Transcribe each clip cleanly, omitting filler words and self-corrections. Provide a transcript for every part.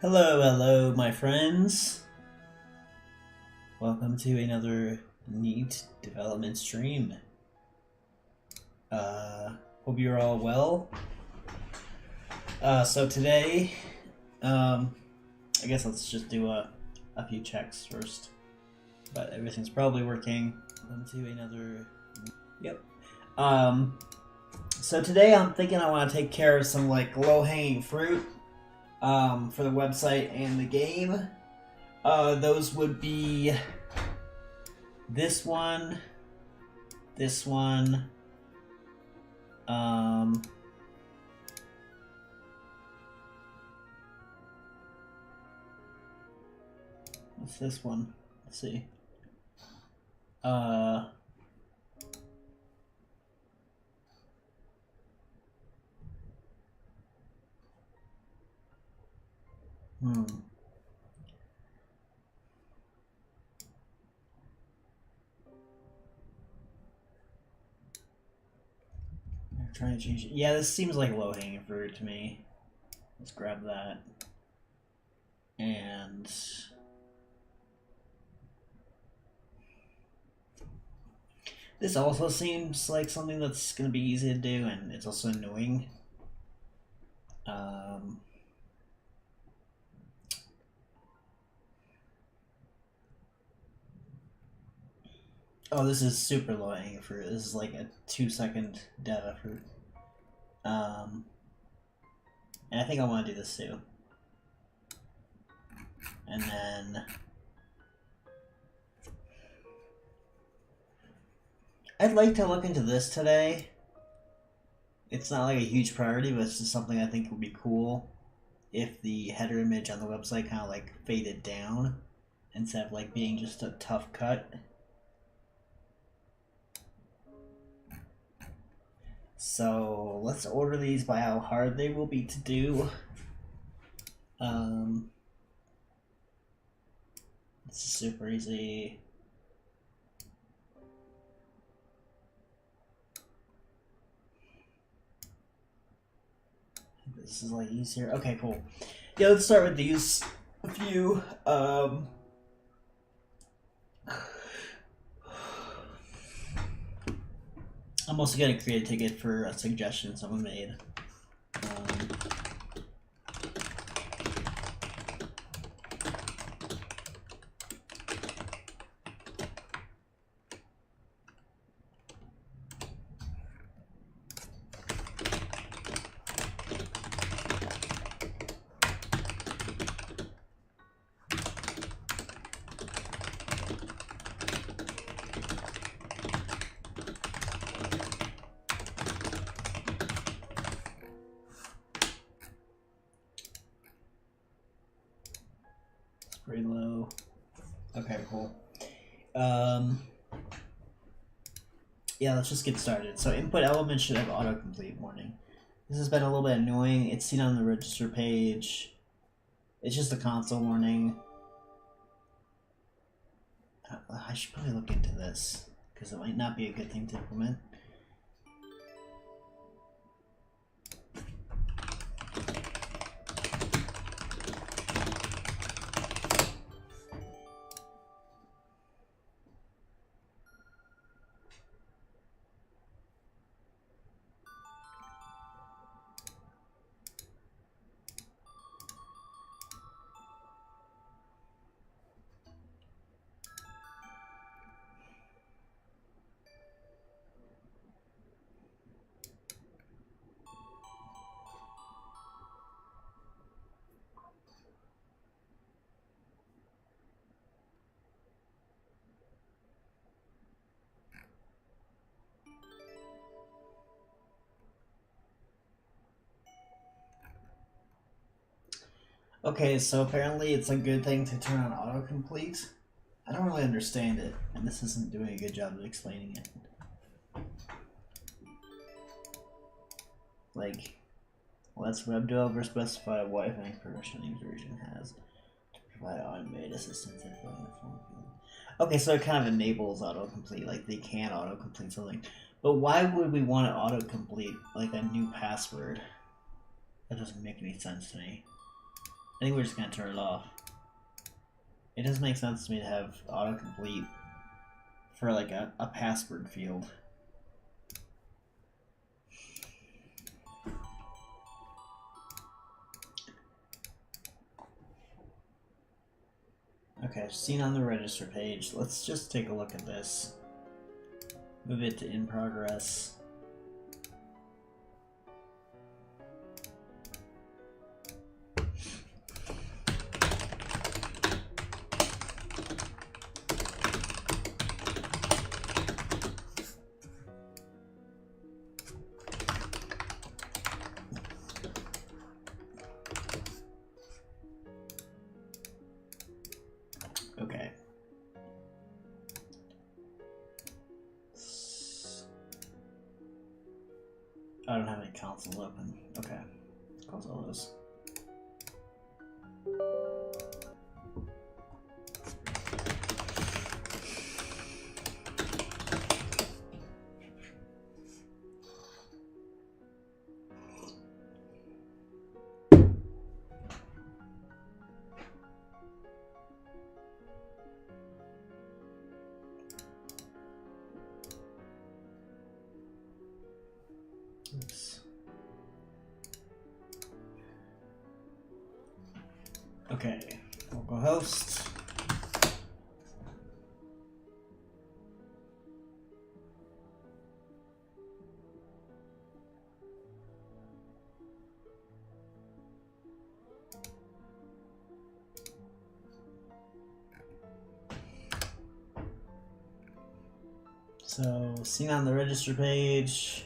Hello, hello, my friends. Welcome to another neat development stream. Hope you're all well. So today, I guess let's just do a few checks first. But everything's probably working. Welcome to another. Yep. So today I'm thinking I want to take care of some like low-hanging fruit. For the website and the game. Those would be this one, what's this one? Let's see. I'm trying to change it. Yeah, this seems like low-hanging fruit to me. Let's grab that. And this also seems like something that's going to be easy to do, and it's also annoying. Oh, this is super low hanging fruit. This is like a 2-second dev effort. And I think I want to do this too. And then I'd like to look into this today. It's not like a huge priority, but it's just something I think would be cool if the header image on the website kind of like faded down instead of like being just a tough cut. So let's order these by how hard they will be to do. It's super easy. This is like easier. Okay, cool. Yeah, let's start with these. A few. I'm also gonna create a ticket for a suggestion someone made. Pretty low. Okay, cool. Yeah, let's just get started. So input element should have autocomplete warning. This has been a little bit annoying. It's seen on the register page. It's just a console warning. I should probably look into this because it might not be a good thing to implement. Okay, so apparently it's a good thing to turn on autocomplete. I don't really understand it, and this isn't doing a good job of explaining it. Like, let's web developer specify what, if any, permissioning version has to provide automated assistance in filling the form field. Okay, so it kind of enables autocomplete, like they can autocomplete something. But why would we want to autocomplete like a new password? That doesn't make any sense to me. I think we're just gonna turn it off. It doesn't make sense to me to have autocomplete for like a password field. Okay, seen on the register page. Let's just take a look at this. Move it to in progress. Okay. I don't have any consoles open. Okay. Close all those. Oops. Okay, localhost. So, seen on the register page.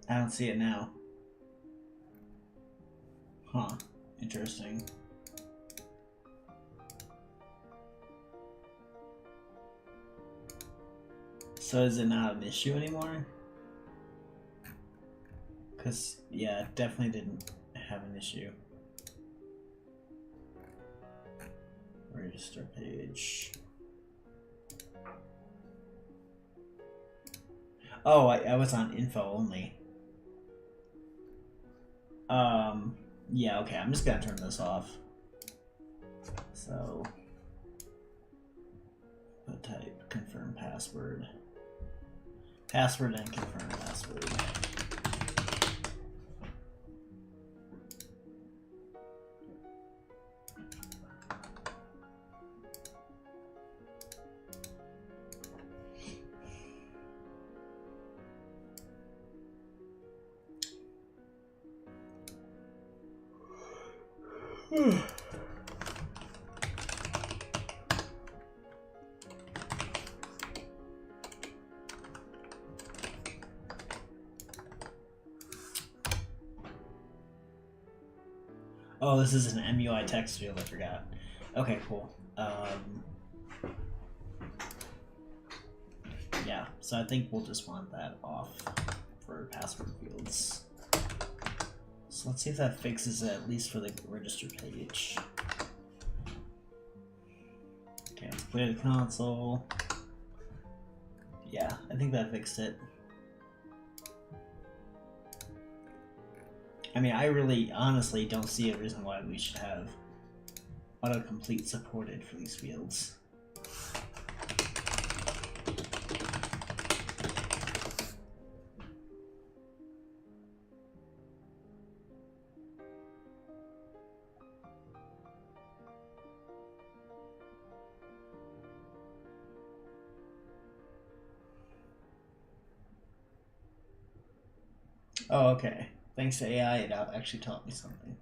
I don't see it now. Huh. Interesting. So is it not an issue anymore? Because, yeah, it definitely didn't have an issue. Register page. Oh, I was on info only. Yeah, okay, I'm just gonna turn this off. So, type confirm password. Password and confirm password. Oh, this is an MUI text field, I forgot. Okay, cool. Yeah, so I think we'll just want that off for password fields. So let's see if that fixes it, at least for the register page. Okay, let's clear the console. Yeah, I think that fixed it. I mean, I really, honestly don't see a reason why we should have autocomplete supported for these fields. Oh, okay. Thanks to AI, it actually taught me something.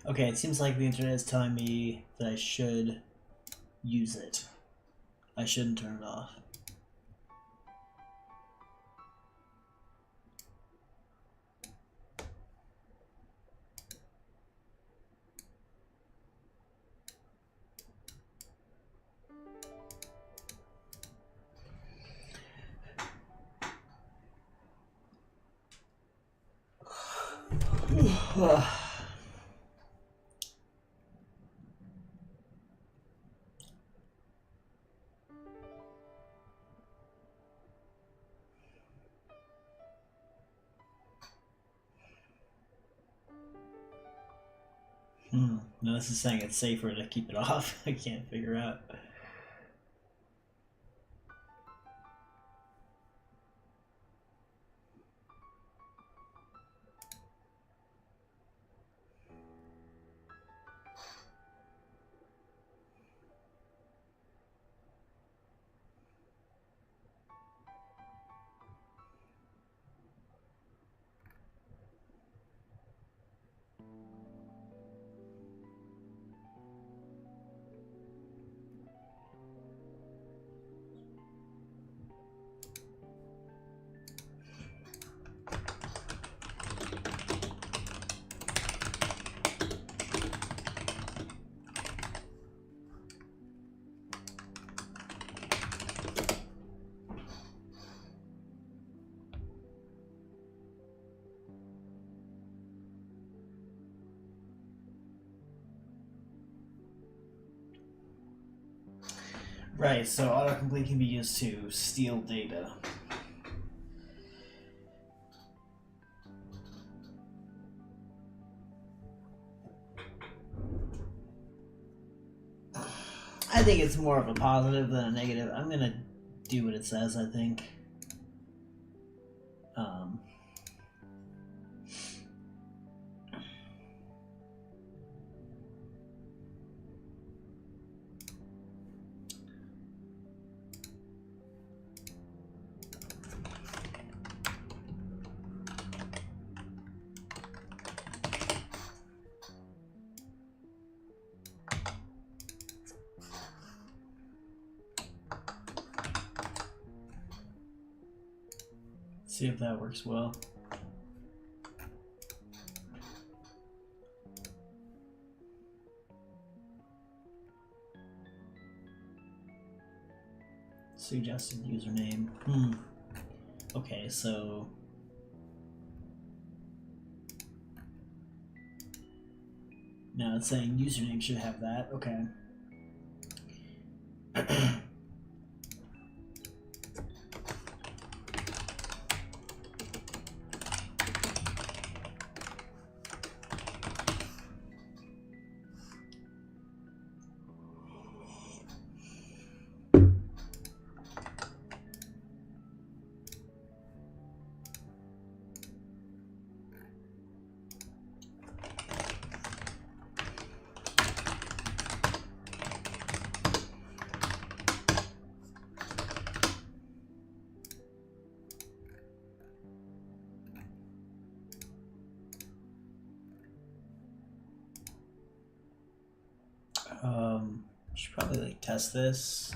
Okay, it seems like the internet is telling me that I should use it. I shouldn't turn it off. No, this is saying it's safer to keep it off. I can't figure out. Right, so autocomplete can be used to steal data. I think it's more of a positive than a negative. I'm gonna do what it says, I think. See if that works well. Suggested username. Okay, so now it's saying username should have that. Okay. Should probably like test this.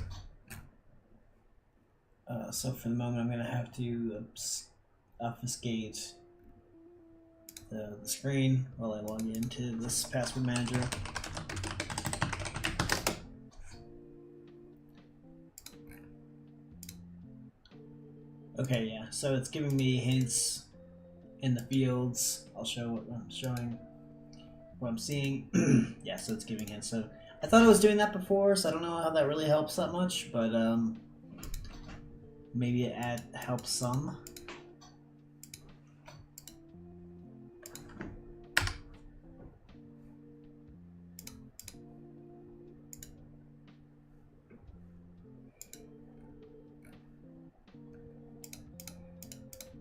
So for the moment, I'm gonna have to obfuscate the screen while I log into this password manager. Okay, yeah. So it's giving me hints in the fields. I'll show what I'm showing, what I'm seeing. Yeah, so it's giving hints. So I thought I was doing that before, so I don't know how that really helps that much, but maybe it helps some.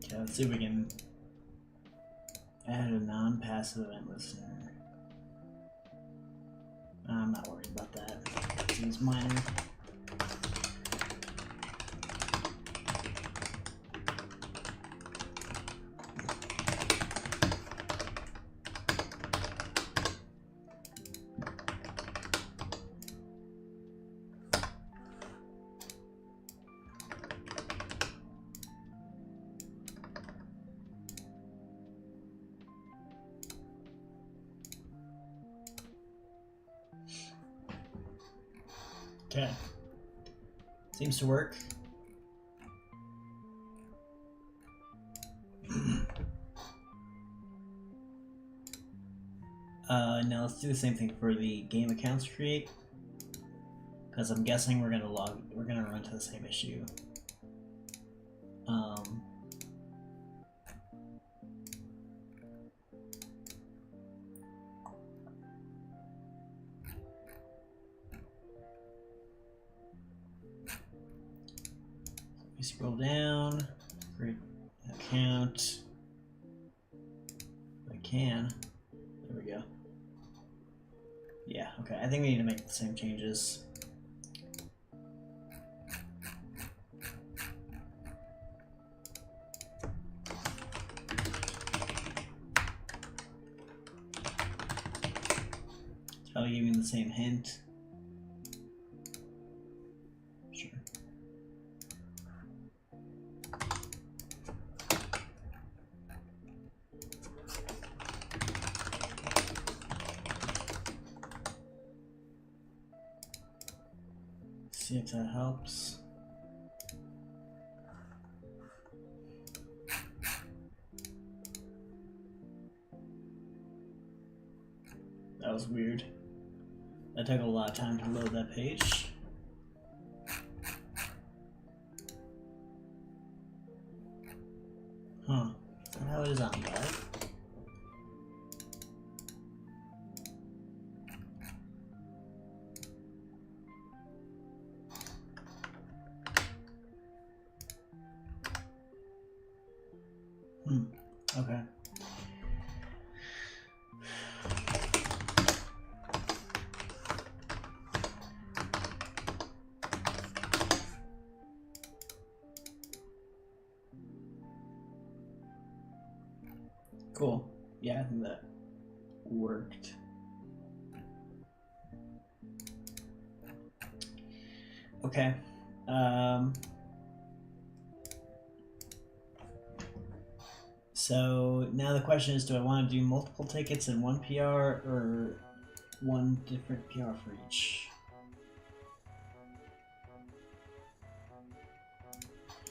Okay, let's see if we can add a non-passive event listener. I'm not worried about that. It seems minor. Okay. Seems to work. Now let's do the same thing for the game accounts create, because I'm guessing we're gonna run into the same issue. Let me scroll down, create an account. If I can. There we go. Yeah, okay. I think we need to make the same changes. It's probably giving the same hint. Sure. See if that helps. That was weird. That took a lot of time to load that page. Huh. Is that how it is on web? Okay. Cool. Yeah, I think that worked. Okay. So now the question is, do I want to do multiple tickets in one PR or one different PR for each?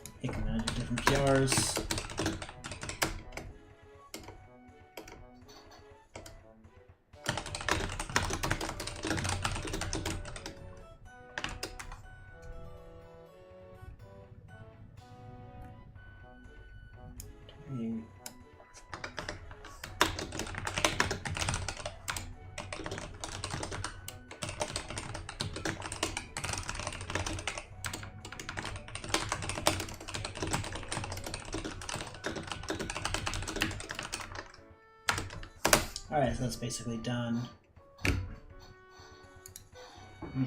I think I'm going to do different PRs. Alright, so that's basically done. We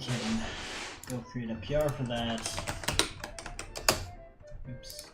can go create a PR for that. Oops.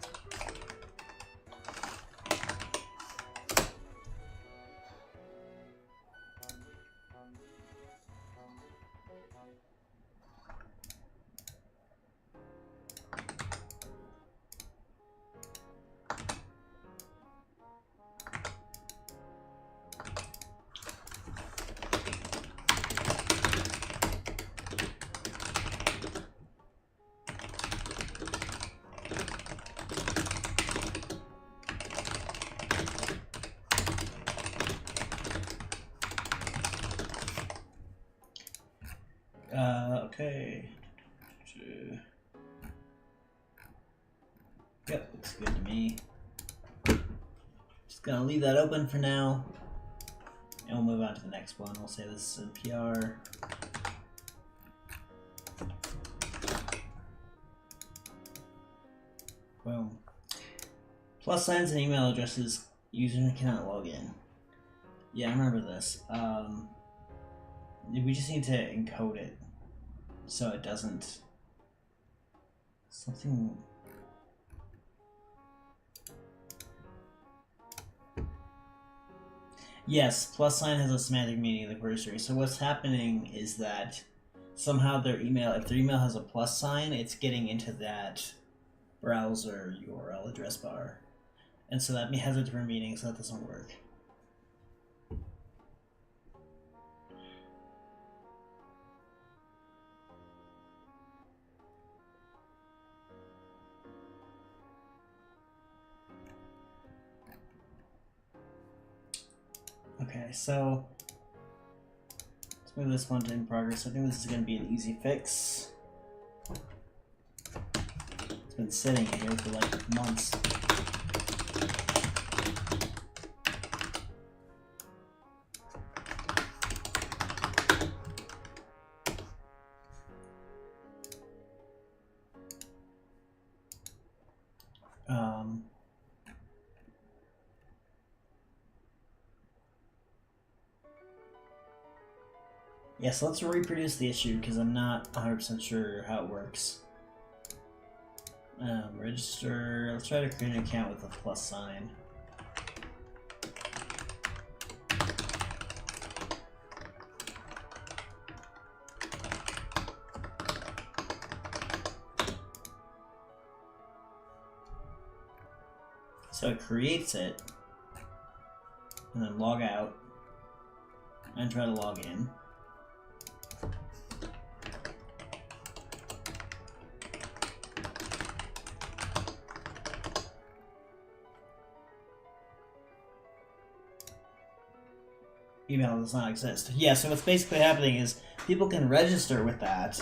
Okay. Yep, looks good to me. Just gonna leave that open for now, and we'll move on to the next one. We'll say this is a PR. Boom. Plus signs and email addresses. User cannot log in. Yeah, I remember this. We just need to encode it so it doesn't something. Yes, plus sign has a semantic meaning of the query. So what's happening is that somehow their email, if their email has a plus sign, it's getting into that browser URL address bar, and so that has a different meaning. So that doesn't work. so let's move this one to in progress. I think this is going to be an easy fix. It's been sitting here for like months. Yeah, so let's reproduce the issue because I'm not 100% sure how it works. Register. Let's try to create an account with a plus sign. So it creates it, and then log out, and try to log in. Email does not exist. Yeah, so what's basically happening is people can register with that,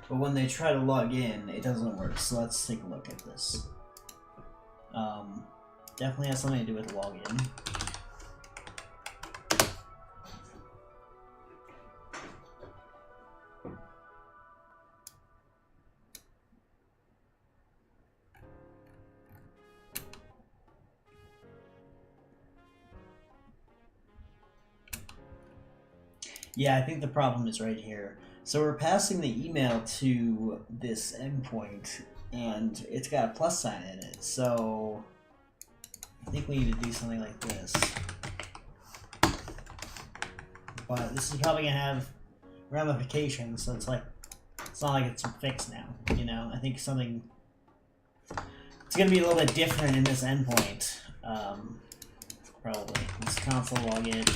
but when they try to log in, it doesn't work. So let's take a look at this. Definitely has something to do with login. Yeah, I think the problem is right here. So we're passing the email to this endpoint, and it's got a plus sign in it. So I think we need to do something like this. But this is probably gonna have ramifications, so it's not like it's fixed now. You know, I think it's gonna be a little bit different in this endpoint. Probably. Let's console login.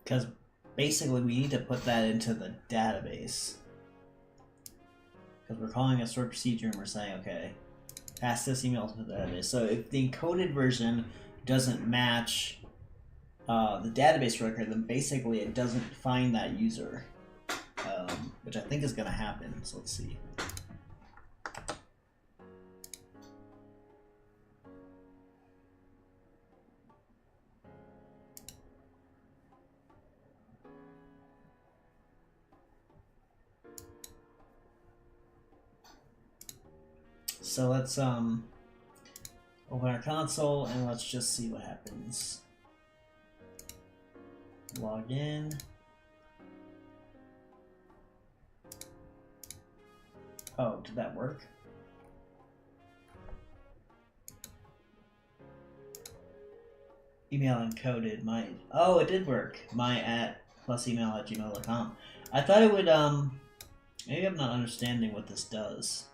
Because basically we need to put that into the database. Because we're calling a stored procedure and we're saying, okay, pass this email to the database. So if the encoded version doesn't match the database record, then basically it doesn't find that user, which I think is going to happen. So let's see. So let's open our console and let's just see what happens. Log in. Oh, did that work? Email encoded. Oh, it did work. my@+email@gmail.com. I thought it would maybe I'm not understanding what this does.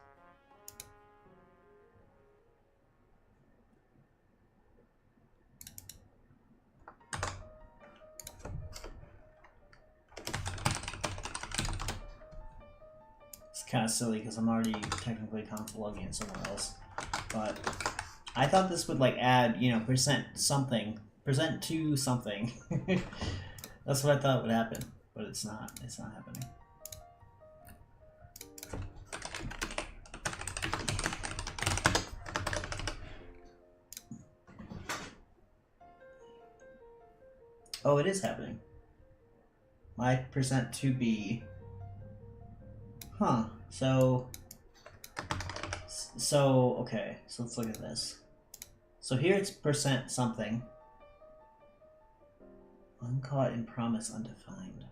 Kind of silly because I'm already technically console logging in somewhere else, but I thought this would like add, you know, present to something. That's what I thought would happen, but it's not happening. Oh, it is happening. My present to be. Huh. So okay, so let's look at this. So here it's percent something. Uncaught in promise undefined.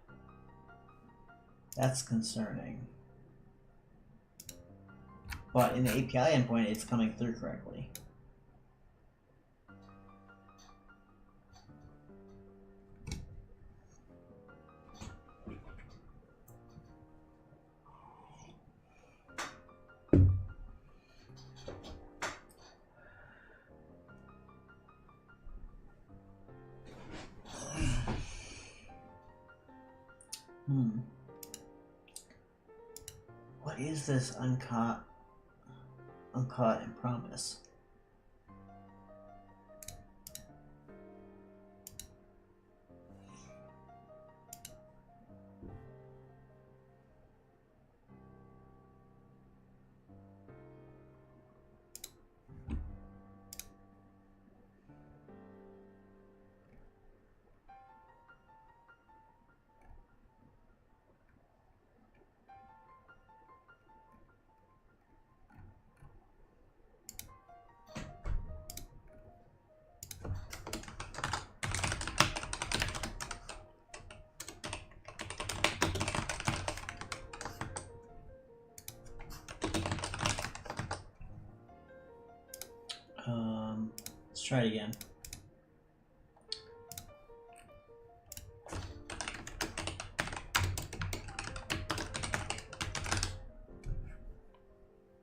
That's concerning. But in the API endpoint, it's coming through correctly. What is this uncaught and promise? Let's try it again.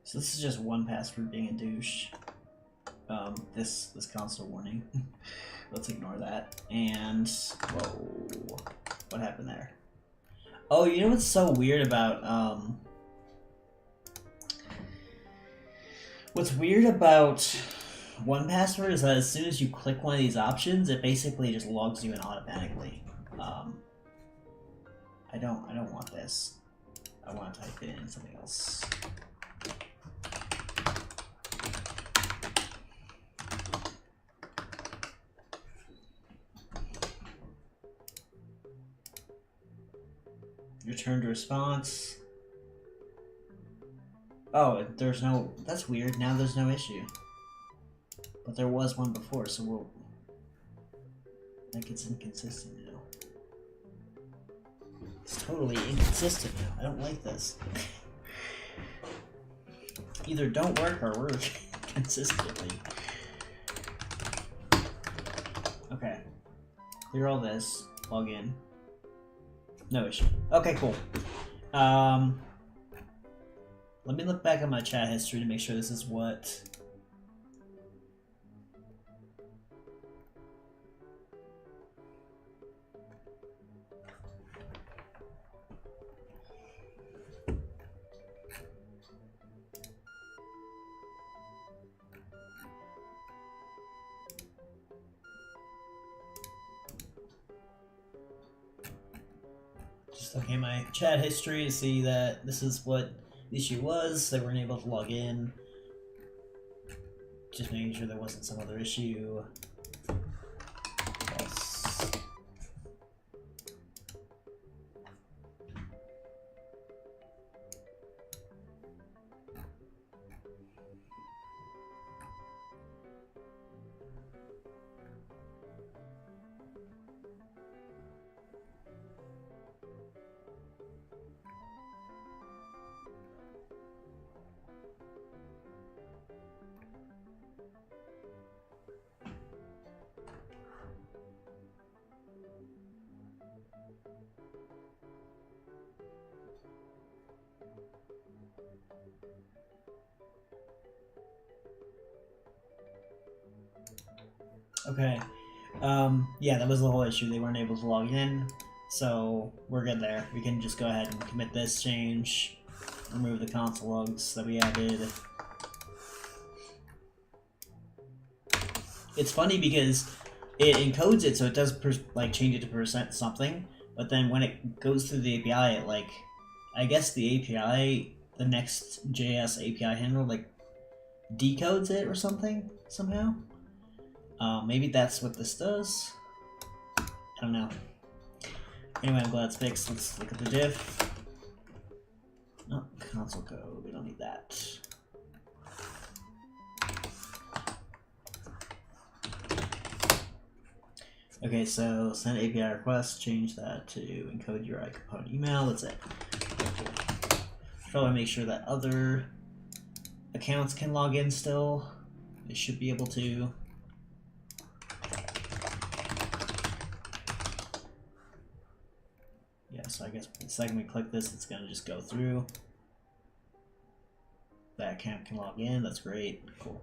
So this is just one password being a douche. This console warning. Let's ignore that. And whoa, what happened there? Oh, you know what's so weird about what's weird about 1Password is that as soon as you click one of these options, it basically just logs you in automatically. I don't want this. I want to type it in something else. Return to response. Oh, there's no... That's weird. Now there's no issue. But there was one before, so we'll... Like, it's inconsistent now. It's totally inconsistent now. I don't like this. Either don't work or work consistently. Okay. Clear all this. Log in. No issue. Okay, cool. Let me look back at my chat history to make sure this is what... Just looking at my chat history to see that this is what the issue was. They weren't able to log in. Just making sure there wasn't some other issue. Yes. Okay. Yeah, that was the whole issue. They weren't able to log in, so we're good there. We can just go ahead and commit this change, remove the console logs that we added. It's funny because it encodes it, so it does change it to percent something, but then when it goes through the API, it I guess the API, the next JS API handle, decodes it or something somehow. Maybe that's what this does. I don't know. Anyway, I'm glad it's fixed. Let's look at the diff. Oh, console code. We don't need that. Okay, so send API request. Change that to encode URI component email. That's it. Probably make sure that other accounts can log in still. They should be able to. So I guess the second we click this, it's going to just go through. That account can log in. That's great. Cool.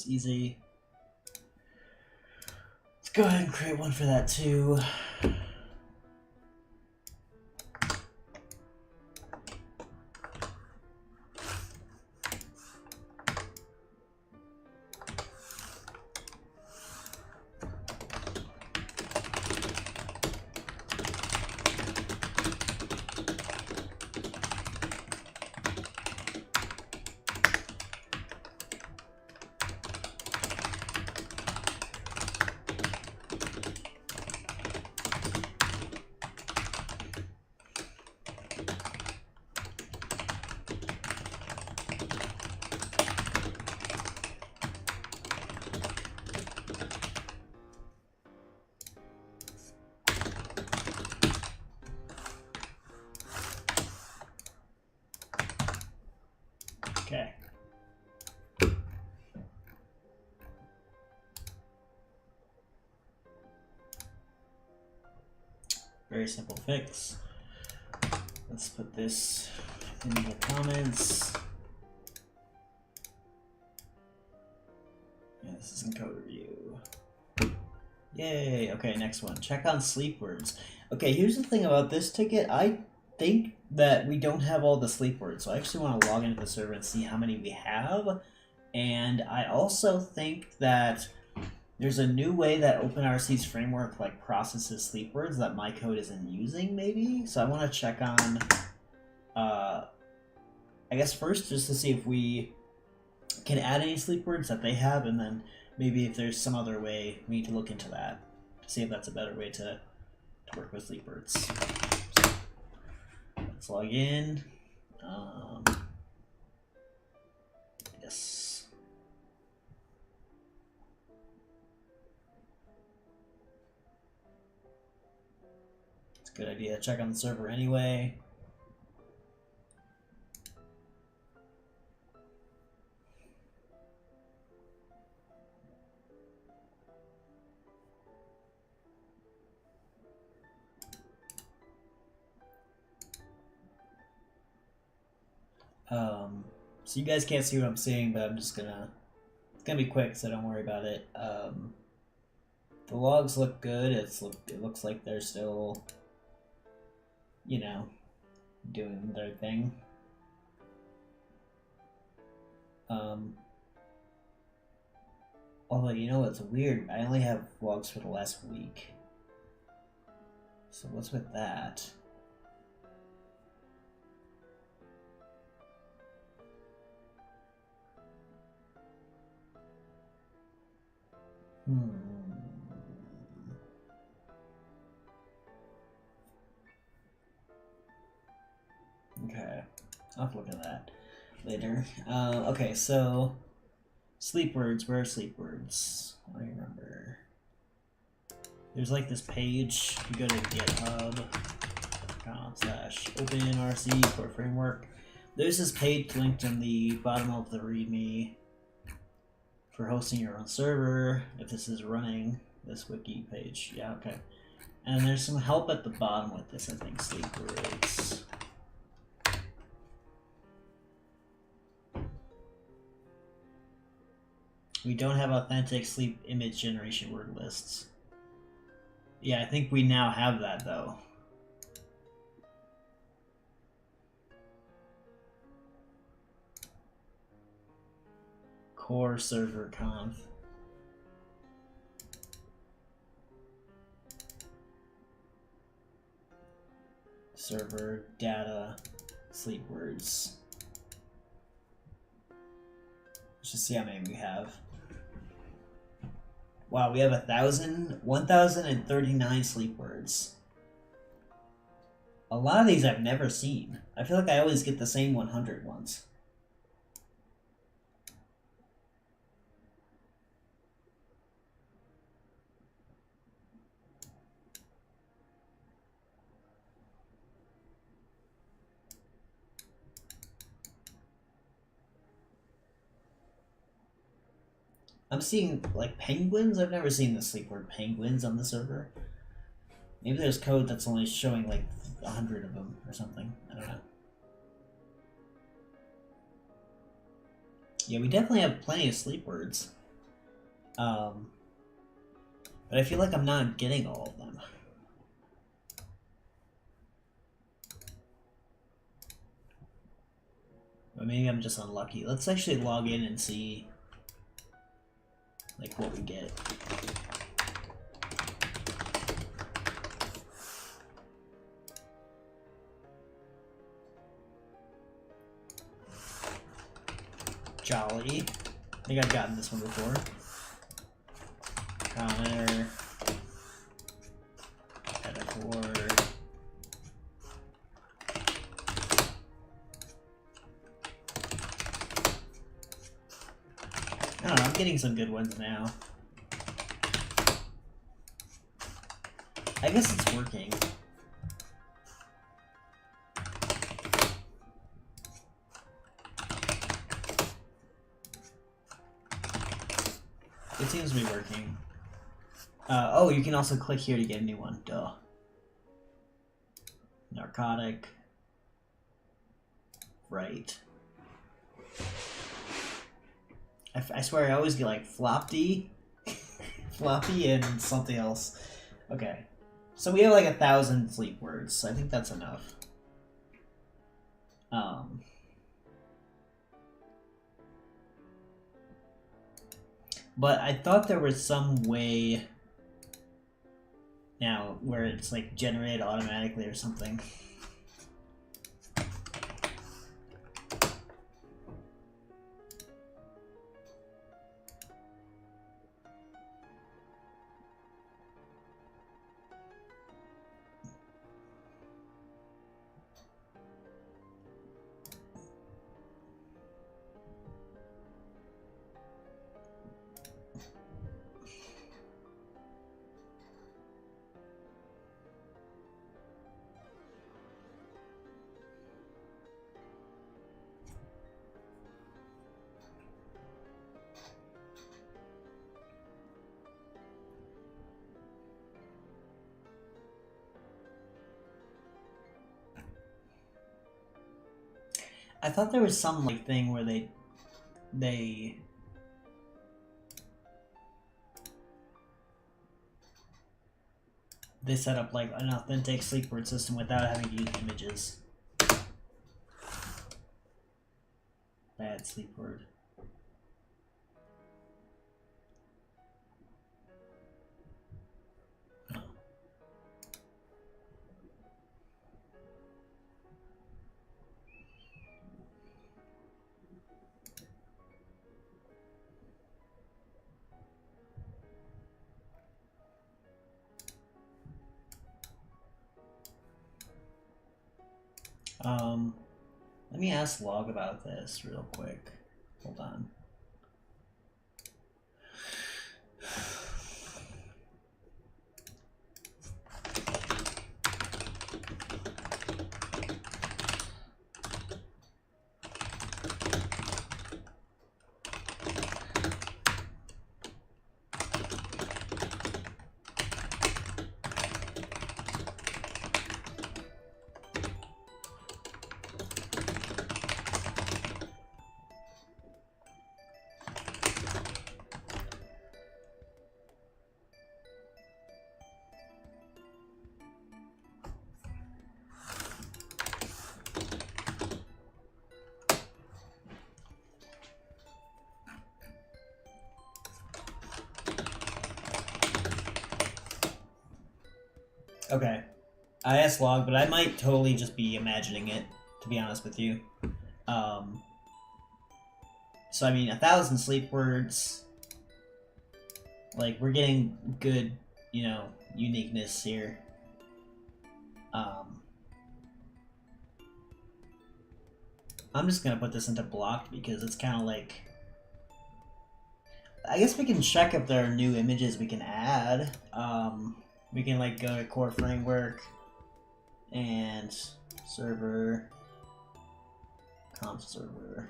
That's easy. Let's go ahead and create one for that too. Okay. Very simple fix. Let's put this in the comments. Yeah, this is in code review. Yay! Okay, next one. Check on sleep words. Okay, here's the thing about this ticket. I think that we don't have all the sleep words, so I actually want to log into the server and see how many we have. And I also think that there's a new way that OpenRC's framework like processes sleep words that my code isn't using, maybe. So I want to check on, I guess first just to see if we can add any sleep words that they have, and then maybe if there's some other way, we need to look into that to see if that's a better way to work with sleep words. So let's log in. Yes. Good idea. Check on the server anyway. So you guys can't see what I'm saying, but I'm just gonna, it's gonna be quick, so don't worry about it. The logs look good. It looks like they're still, you know, doing their thing. Although, you know what's weird? I only have logs for the last week. So what's with that? Okay, I'll have to look at that later. Okay, so sleep words. Where are sleep words? I don't remember. There's like this page. You go to github.com/openrc core framework. There's this page linked in the bottom of the README for hosting your own server. If this is running, this wiki page. Yeah, okay. And there's some help at the bottom with this, I think, sleep words. We don't have authentic sleep image generation word lists. Yeah, I think we now have that though. Core server conf. Server data sleep words. Let's just see how many we have. Wow, we have 1,039 sleep words. A lot of these I've never seen. I feel like I always get the same 100 ones. I'm seeing like penguins. I've never seen the sleep word penguins on the server. Maybe there's code that's only showing like 100 of them or something. I don't know. Yeah, we definitely have plenty of sleep words. But I feel like I'm not getting all of them. But maybe I'm just unlucky. Let's actually log in and see like what we get. Jolly. I think I've gotten this one before. Counter. Editor. I don't know, I'm getting some good ones now. I guess it's working. It seems to be working. Oh, you can also click here to get a new one. Duh. Narcotic. Right. I swear I always get like floppy, floppy, and something else. Okay. So we have like 1,000 sleep words, so I think that's enough. But I thought there was some way now where it's like generated automatically or something. I thought there was some like thing where they set up like an authentic sleep word system without having to use images. Bad sleep word. Let me ask Log about this real quick. Hold on. Okay. I asked Log, but I might totally just be imagining it, to be honest with you. So, I mean, 1,000 sleep words. Like, we're getting good, you know, uniqueness here. I'm just gonna put this into blocked because it's kind of like... I guess we can check if there are new images we can add. We can like go to core framework and server, conf server,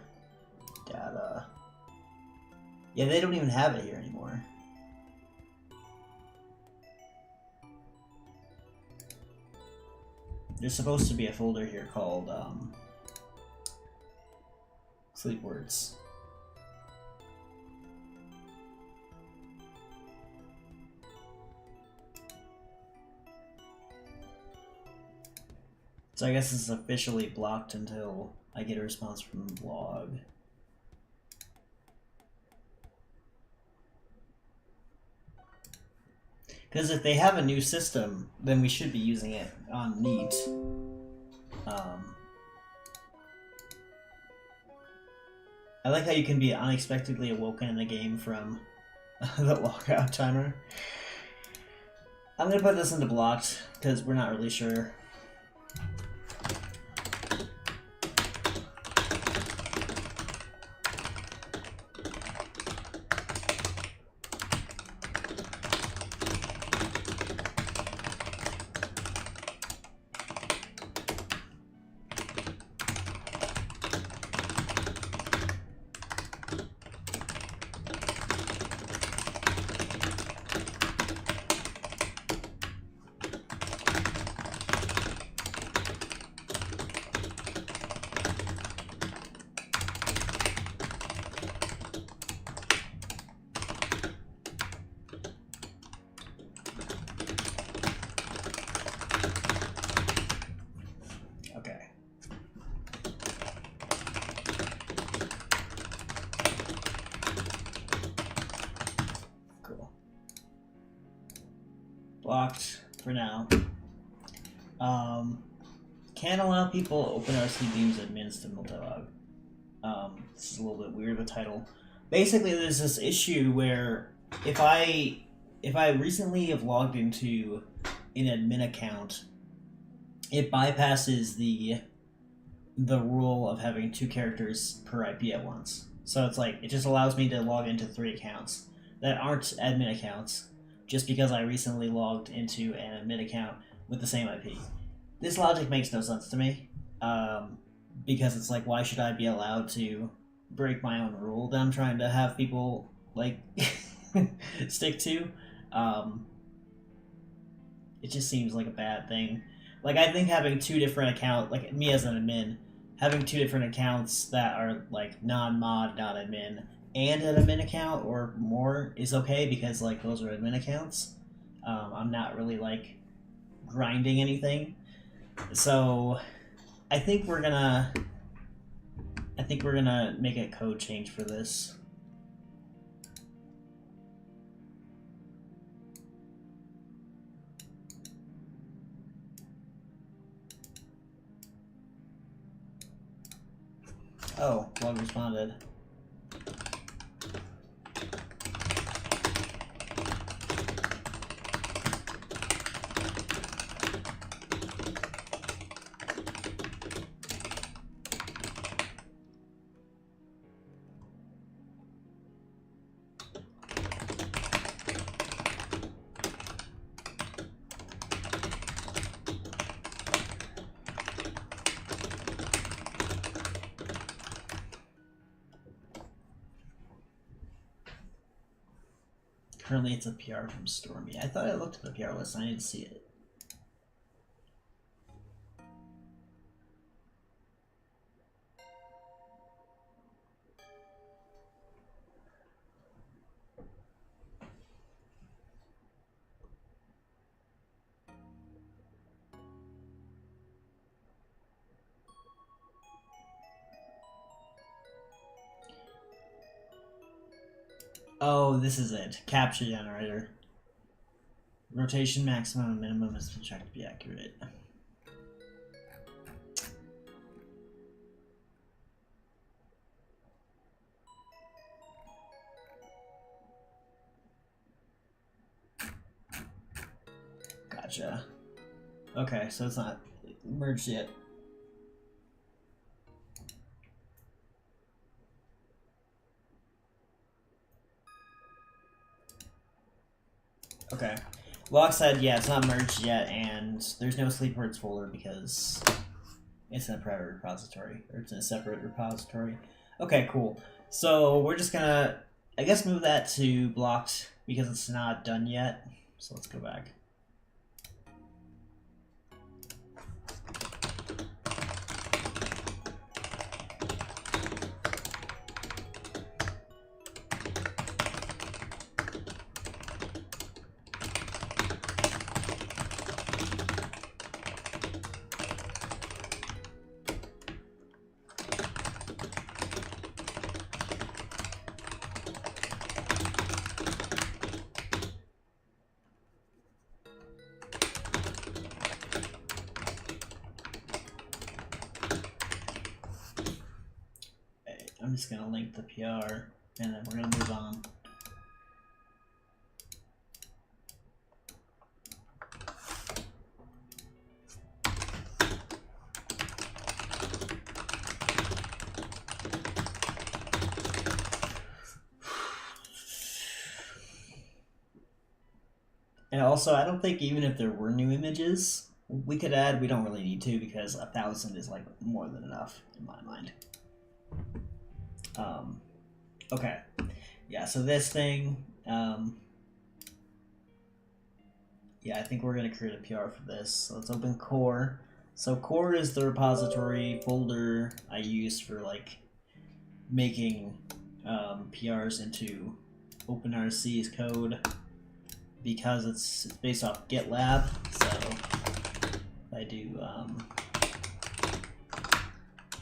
data. Yeah, they don't even have it here anymore. There's supposed to be a folder here called sleep words. So I guess it's officially blocked until I get a response from the blog. Because if they have a new system, then we should be using it on Neat. I like how you can be unexpectedly awoken in the game from the logout timer. I'm gonna put this into blocked because we're not really sure. Blocked for now. Can't allow people to open RC beams admins to multilog. This is a little bit weird of a title. Basically, there's this issue where if I recently have logged into an admin account, it bypasses the rule of having 2 characters per IP at once. So it's like it just allows me to log into 3 accounts that aren't admin accounts, just because I recently logged into an admin account with the same IP. This logic makes no sense to me, because it's like, why should I be allowed to break my own rule that I'm trying to have people, like, stick to? It just seems like a bad thing. Like, I think having 2 different accounts, like me as an admin, having 2 different accounts that are, like, non-mod, not admin, and an admin account or more is okay, because like those are admin accounts. I'm not really like grinding anything, so I think we're gonna make a code change for this. Oh, blog responded. Currently, it's a PR from Stormy. I thought I looked at the PR list and I didn't see it. Oh, this is it. Capture generator. Rotation maximum and minimum is checked to be accurate. Gotcha. Okay, so it's not merged yet. Okay. Log said, yeah, it's not merged yet, and there's no sleep words folder because it's in a private repository, or it's in a separate repository. Okay, cool. So we're just gonna, I guess, move that to blocked because it's not done yet. So let's go back. I'm just gonna link the PR and then we're gonna move on. And also, I don't think even if there were new images, we could add. We don't really need to because 1,000 is like more than enough in my mind. Okay, yeah. So this thing, yeah, I think we're gonna create a PR for this. So let's open core. So core is the repository folder I use for like making PRs into OpenRC's code because it's based off GitLab. So I do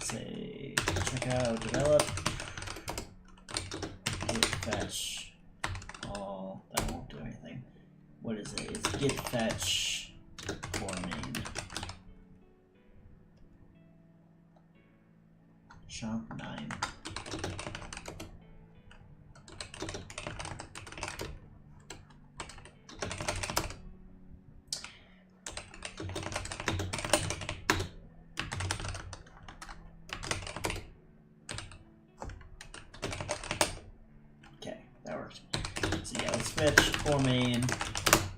say check out develop git fetch all. That won't do anything. What is it? It's git fetch for main. Chomp 9. Okay, that worked. So yeah, let's fetch for main.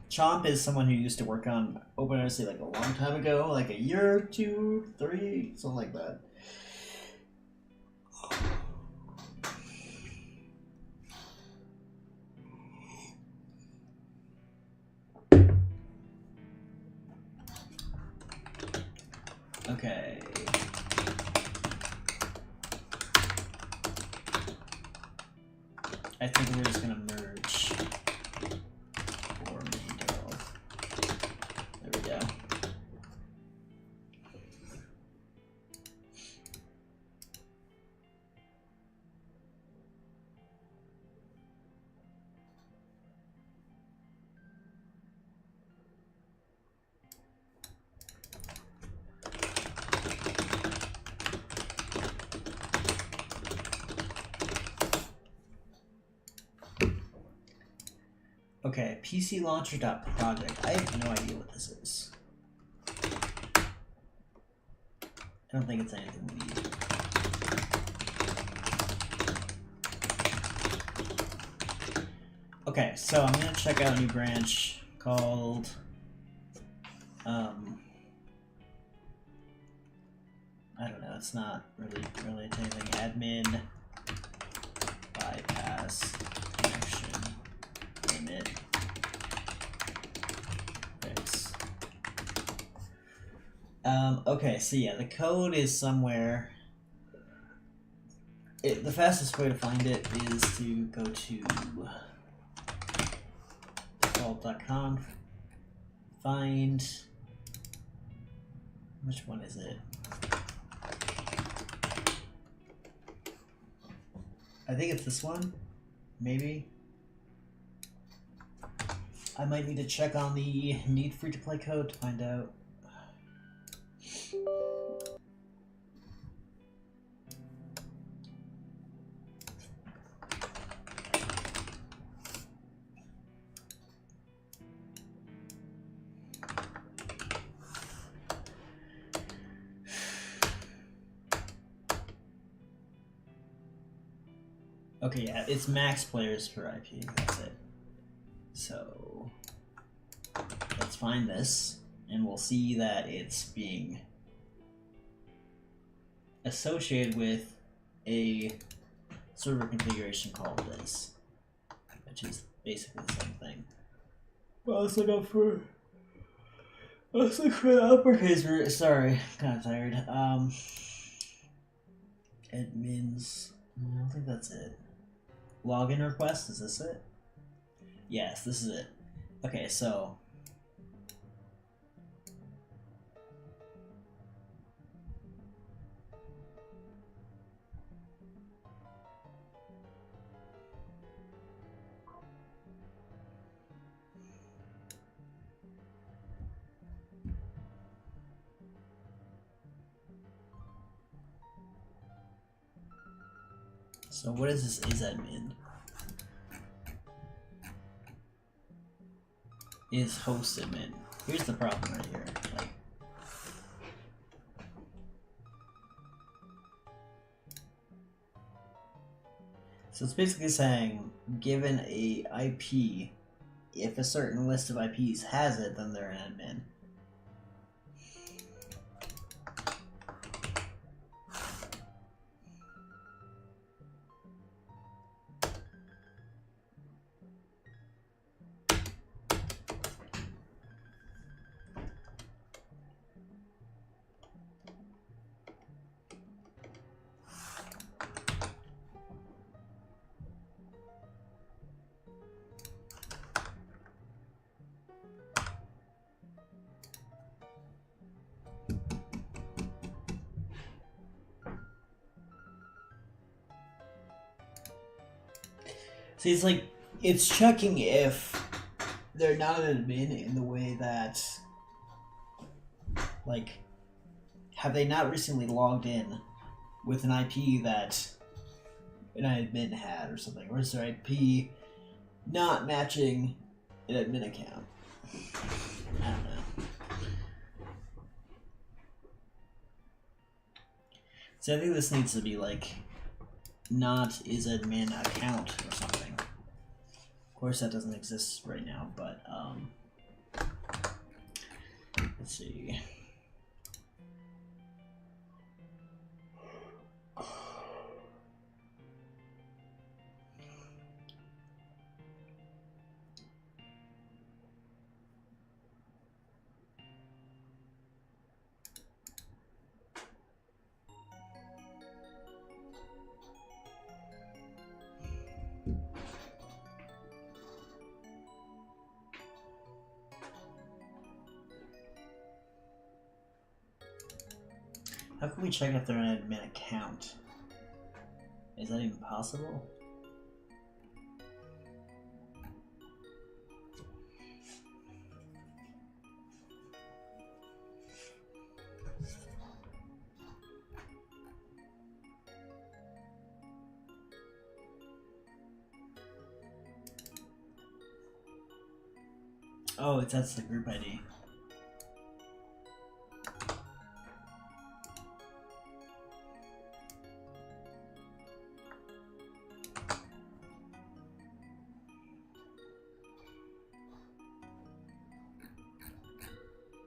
Chomp is someone who used to work on OpenRC like a long time ago, like a year, 2, 3, something like that. Okay. I think we're just gonna merge for main Darrell. There we go. Okay, PC launcher.project. I have no idea what this is. I don't think it's anything we need. Okay, so I'm gonna check out a new branch called I don't know, it's not really related to anything. Admin bypass connection limit fix. Okay, so yeah, the code is somewhere. The fastest way to find it is to go to default.com, find, which one is it? I think it's this one, maybe. I might need to check on the need free-to-play code to find out. Okay, yeah, it's max players per IP, that's it. So, let's find this, and we'll see that it's being associated with a server configuration called this, which is basically the same thing. Well, let's look up for the uppercase. Sorry, kind of tired. Admins. I don't think that's it. Login request. Is this it? Yes, this is it. Okay, so. So what is this is-admin? Is host admin. Here's the problem right here. Like, so it's basically saying, given a IP, if a certain list of IPs has it, then they're an admin. See, it's like, it's checking if they're not an admin in the way that, like, have they not recently logged in with an IP that an admin had or something? Or is their IP not matching an admin account? I don't know. So I think this needs to be like, not is admin account or something. Of course that doesn't exist right now, but let's see. How can we check if they're an admin account? Is that even possible? Oh, that's the group ID.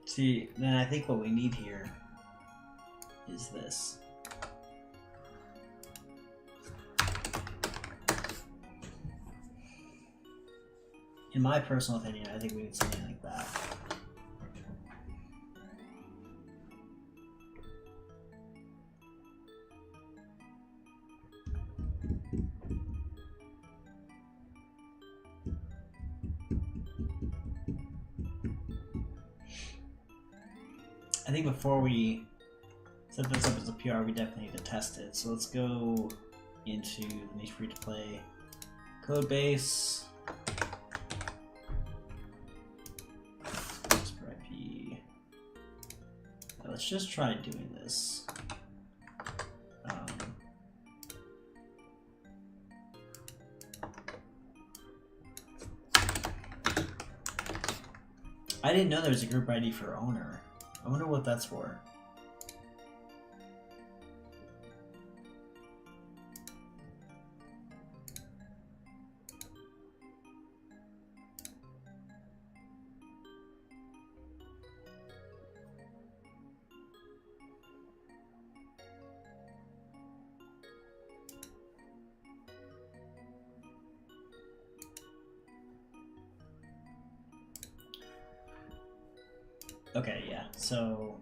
See, then I think what we need here is this. In my personal opinion, I think we need something like that. I think before we set this up as a PR, we definitely need to test it. So let's go into the niche free-to-play code base. IP. Now let's just try doing this. I didn't know there was a group ID for owner. I wonder what that's for. Okay, yeah, so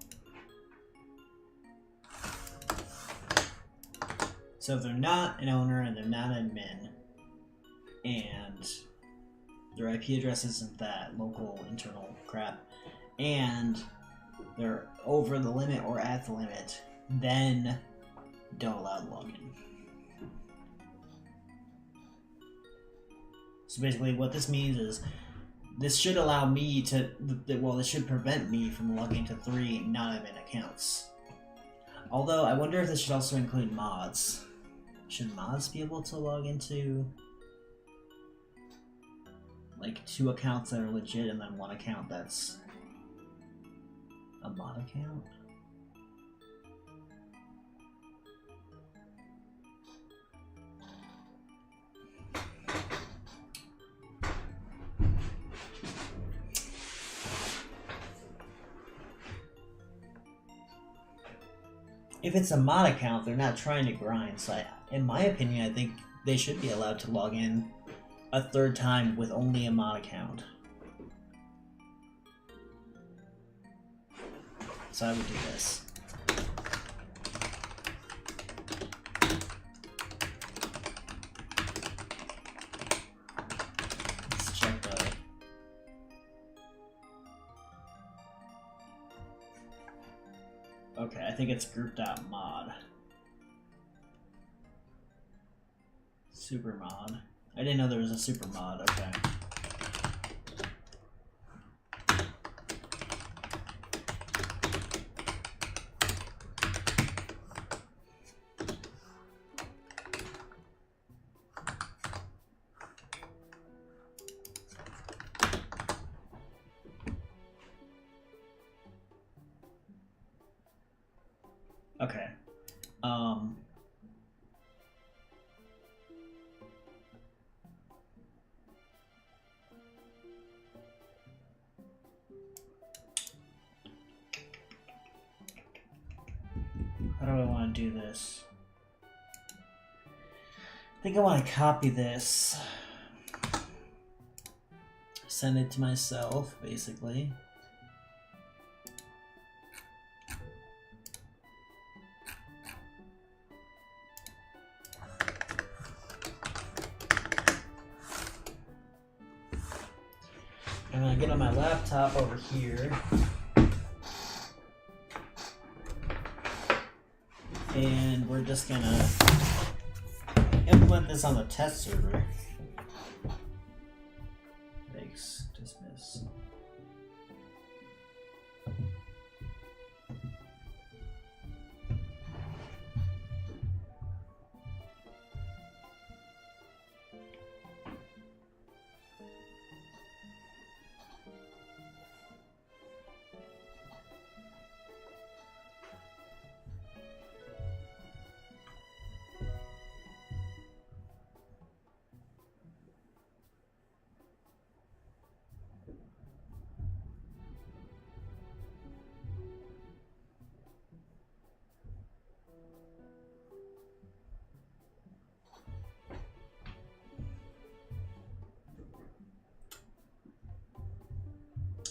if they're not an owner and they're not an admin, and their IP address isn't that local internal crap, and they're over the limit or at the limit, then don't allow the login. So basically what this means is this should allow me to, well, this should prevent me from logging to 3 non-admin accounts. Although, I wonder if this should also include mods. Should mods be able to log into like 2 accounts that are legit and then 1 account that's a mod account? If it's a mod account, they're not trying to grind, so in my opinion, I think they should be allowed to log in a 3rd time with only a mod account. So I would do this. Let's check the... Okay, I think it's group.mod. Super mod. I didn't know there was a super mod, okay. Okay. How do I want to do this? I think I want to copy this. Send it to myself, basically. I'm gonna get on my laptop over here. And we're just gonna implement this on the test server. Thanks, dismiss.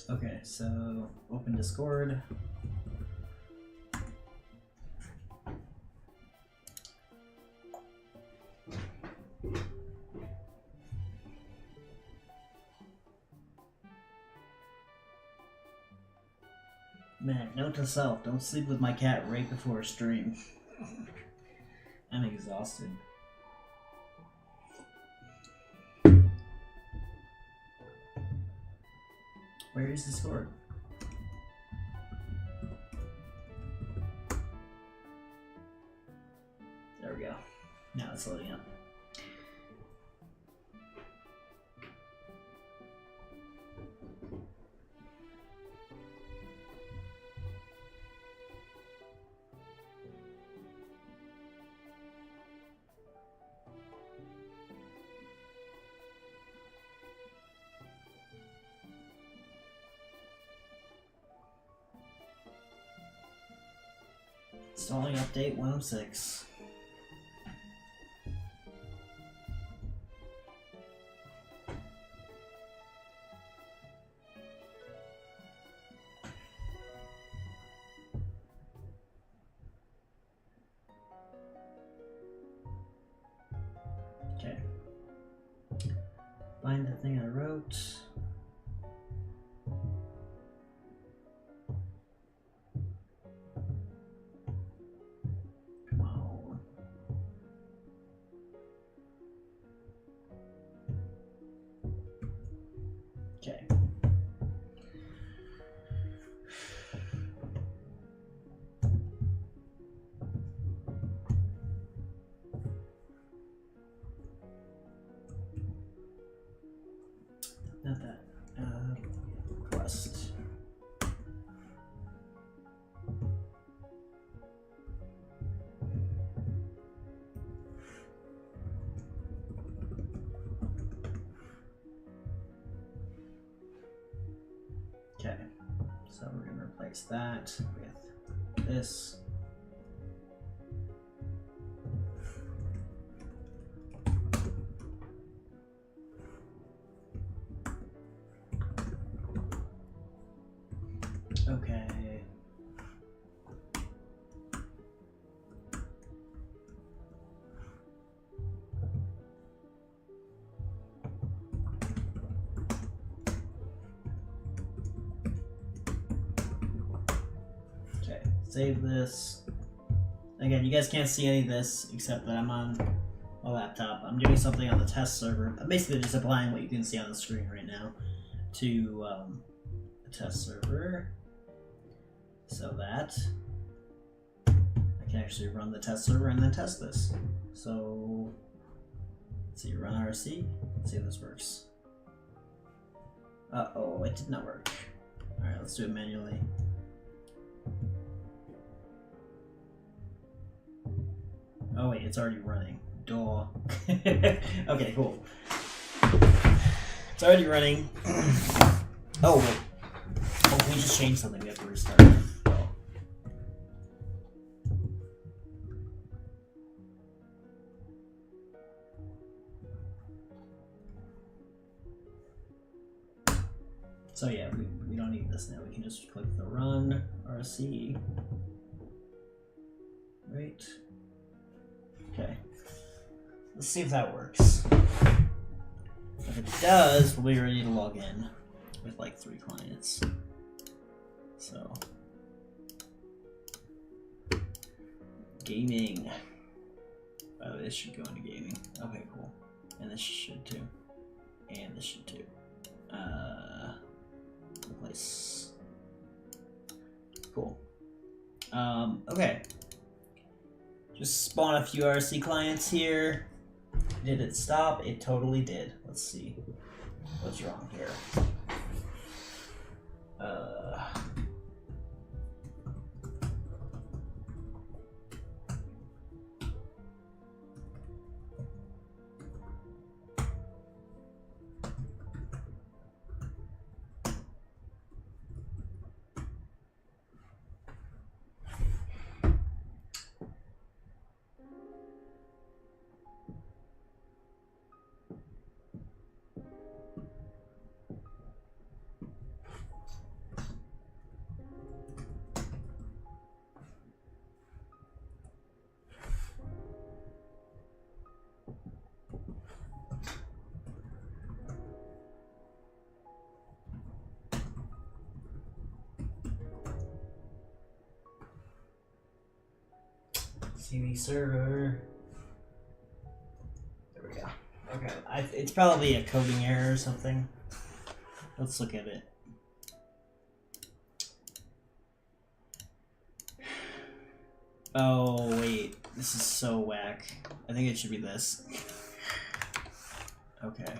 Okay, so open Discord. Man, note to self, don't sleep with my cat right before a stream. I'm exhausted. Where is Discord? There we go. Now it's loading up. Installing update 106. Okay. Find the thing I wrote. Okay. Okay, so we're going to replace that with this. Okay. Okay, save this. Again, you guys can't see any of this except that I'm on a laptop. I'm doing something on the test server. I'm basically just applying what you can see on the screen right now to the test server, so that I can actually run the test server and then test this. So let's see, run RC, let's see if this works. Uh-oh, it did not work. Alright, let's do it manually. Oh wait, it's already running. Duh. Okay, cool. It's already running. Oh wait. Oh, we just changed something. We have to restart. Oh. So yeah, we don't need this now. We can just click the run RC. Right. Okay. Let's see if that works. If it does, we'll be ready to log in with like 3 clients. So, gaming. By the way, this should go into gaming. Okay, cool. And this should too. And this should too. Replace. Cool. Okay. Just spawn a few RC clients here. Did it stop? It totally did. Let's see. What's wrong here? CV server. There we go. Okay, it's probably a coding error or something. Let's look at it. Oh wait, this is so whack. I think it should be this. Okay.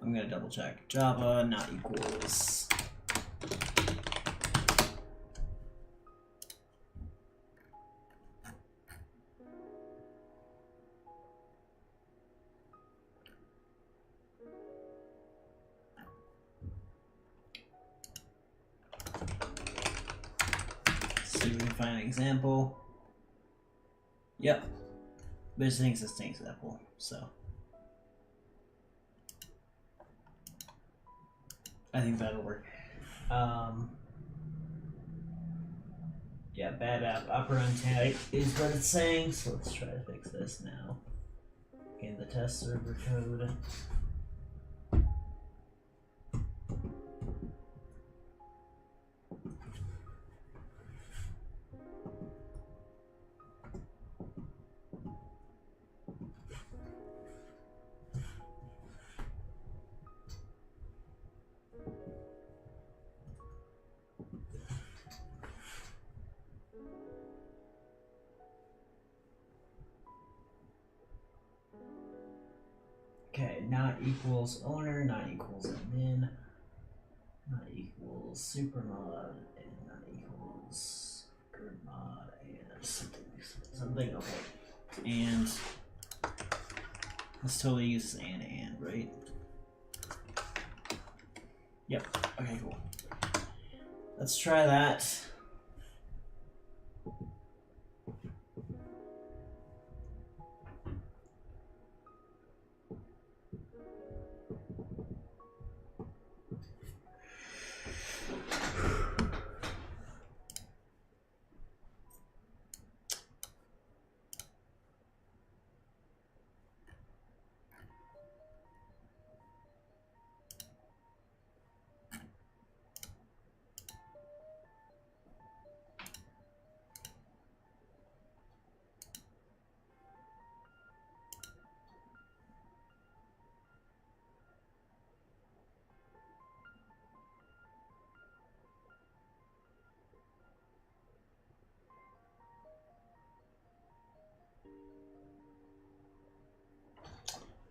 I'm gonna double check. Java not equals. See if we can find an example. Yep. But it's an existing example, so. I think that'll work. Yeah, bad app operand type is what it's saying, so let's try to fix this now. In the test server code. Okay, not equals owner, not equals admin, not equals supermod, and not equals group mod, and something, okay. And this totally uses and, right? Yep. Okay, cool. Let's try that.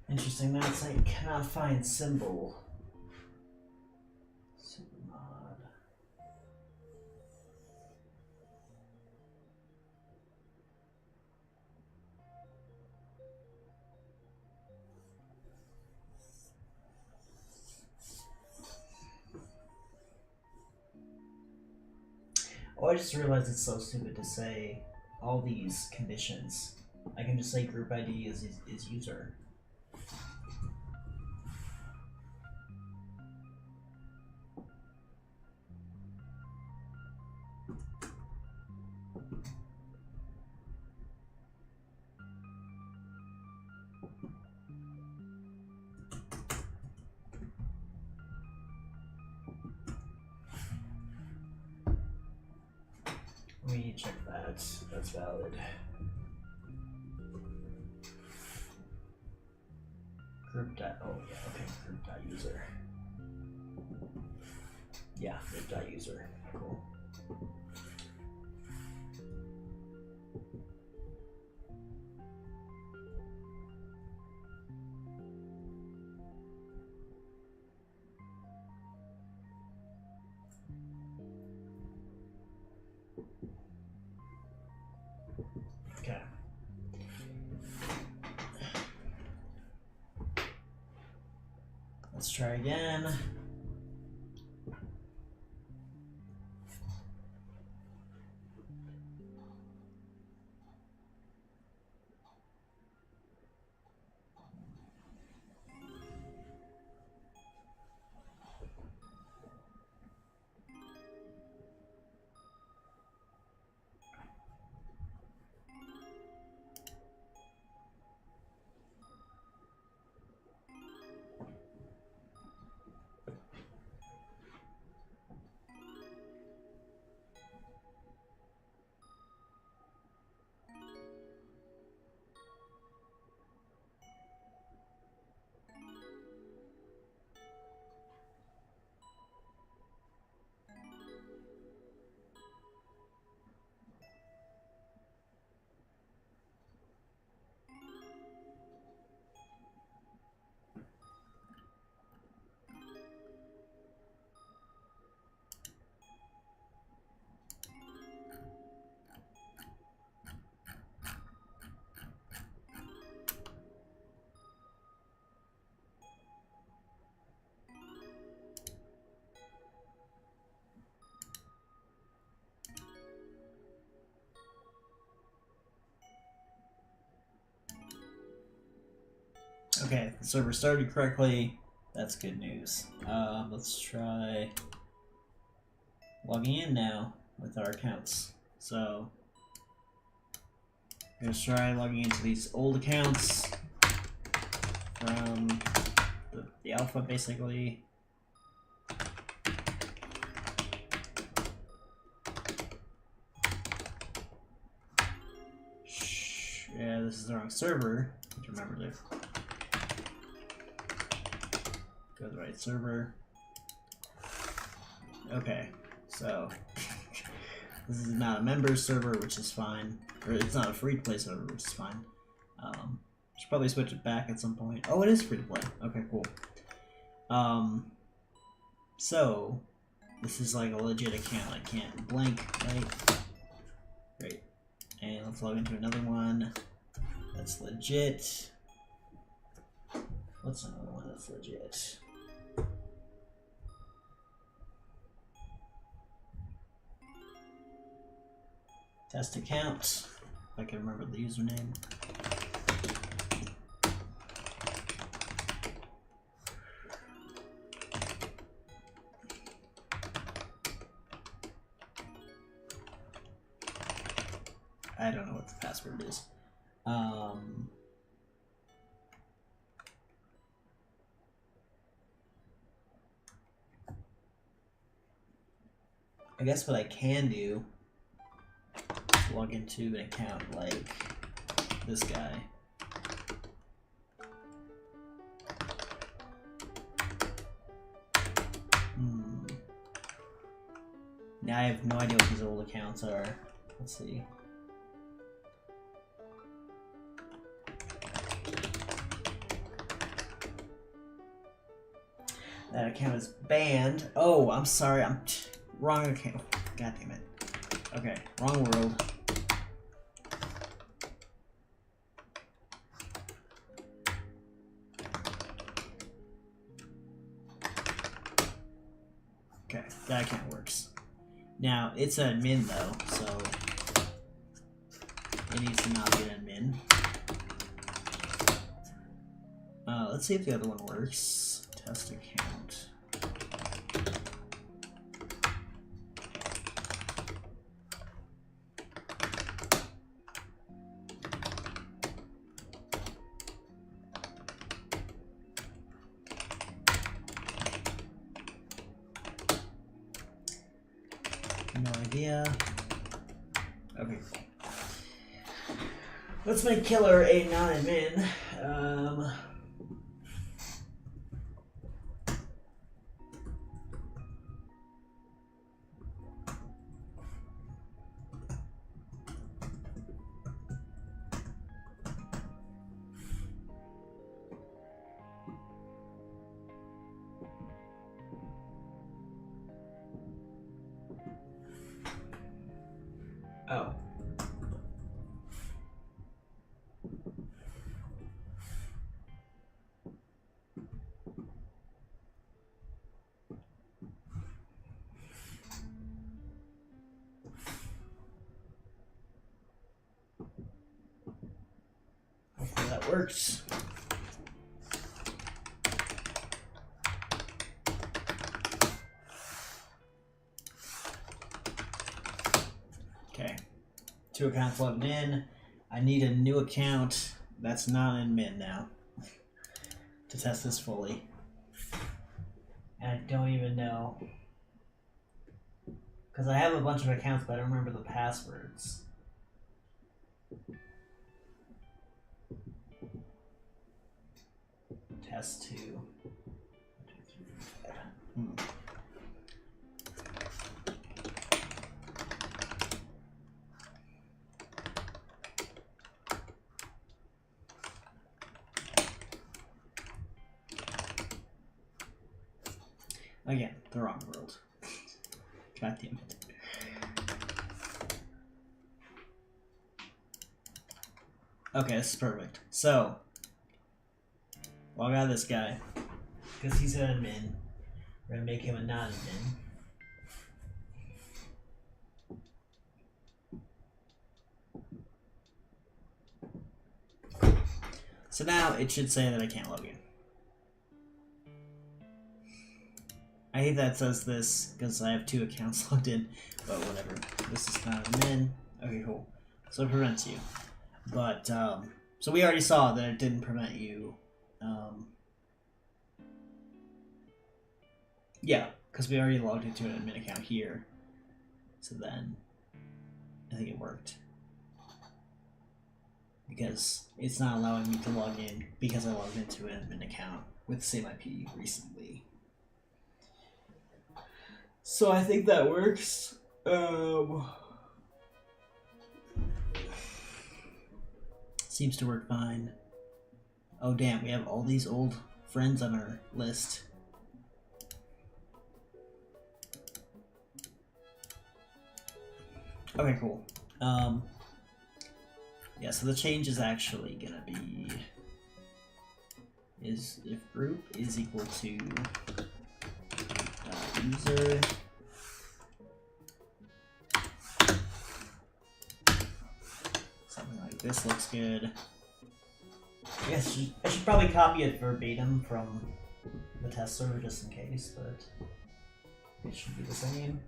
Interesting, that's like cannot find symbol. Supermod. Oh, I just realized it's so stupid to say all these conditions. I can just say group ID is user. Let me check that. That's valid. Group dot. Oh yeah. Okay. Group dot user. Yeah. Group dot user. Cool. Okay. Let's try again. Okay, the server started correctly. That's good news. Let's try logging in now with our accounts. So, I'm gonna try logging into these old accounts from the alpha, basically. Yeah, this is the wrong server. Remember to go to the right server. Okay, so this is not a member server, which is fine. Or it's not a free to play server, which is fine. Should probably switch it back at some point. Oh, it is free to play. Okay, cool. So this is like a legit account. I can't blank, right? Great. And let's log into another one. That's legit. What's another one that's legit? Test account, if I can remember the username. I don't know what the password is. I guess what I can do is log into an account like this guy. Now I have no idea what these old accounts are. Let's see. That account is banned. Oh, I'm sorry. I'm wrong account. God damn it. Okay, wrong world. Okay, that account works. Now, it's an admin though, so it needs to not be an admin. Let's see if the other one works. Test account. No idea. Okay. Let's make Killer a non-admin. Oh. Hopefully that works. Okay. 2 accounts logged in. I need a new account that's not an admin now to test this fully. And I don't even know, because I have a bunch of accounts, but I don't remember the passwords. Test 2. 1, 2, 3, 5. Again, the wrong world. God damn it. Okay, this is perfect. So, log out of this guy, because he's an admin. We're gonna make him a non-admin. So now it should say that I can't log in. I hate that it says this because I have 2 accounts logged in, but whatever. This is not admin. Okay, cool. So it prevents you. But, so we already saw that it didn't prevent you. Yeah, because we already logged into an admin account here. So then, I think it worked. Because it's not allowing me to log in because I logged into an admin account with the same IP recently. So I think that works. Seems to work fine. Oh damn, we have all these old friends on our list. Okay, cool. Yeah, so the change is actually gonna be is if group is equal to user This looks good. I guess I should probably copy it verbatim from the test server just in case, but it should be the same.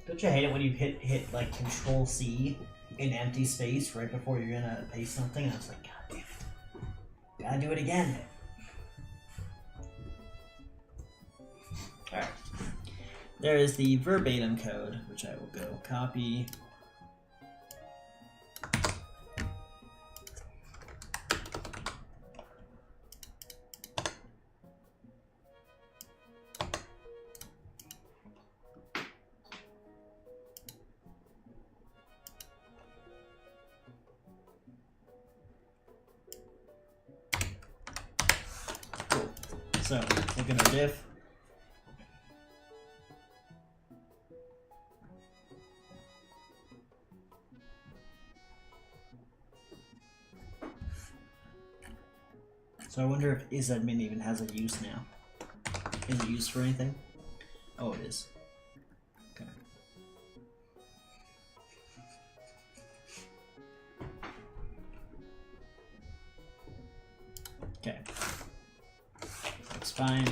Don't you hate it when you hit like Control C in empty space right before you're gonna paste something, and it's like, God damn it, gotta do it again. All right. There is the verbatim code, which I will go copy. Cool. So, look at our diff. So I wonder if isadmin even has a use now. Is it used for anything? Oh, it is. Okay. Okay. That's fine.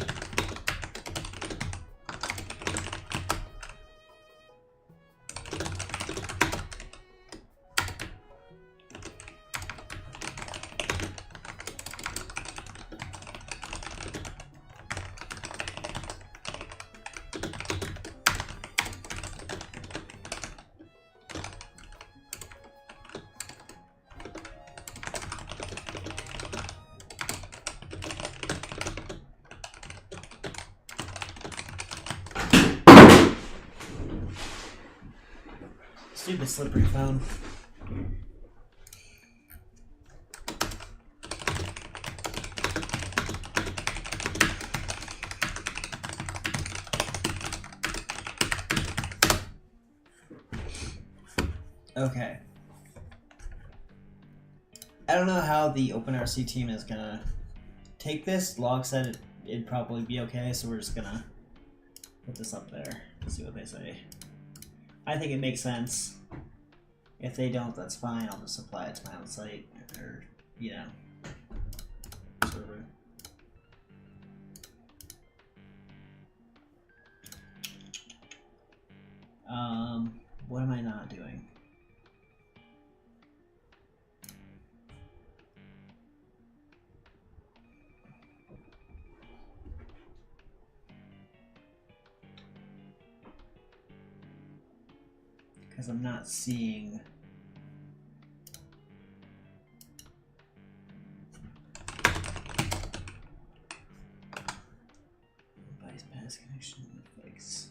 Stupid slippery phone. Okay. I don't know how the OpenRC team is gonna take this. Log said it'd probably be okay, so we're just gonna put this up there and see what they say. I think it makes sense. If they don't, that's fine. I'll just apply it to my own site, or, you know, server. What am I not doing? Because I'm not seeing bypass connection fix.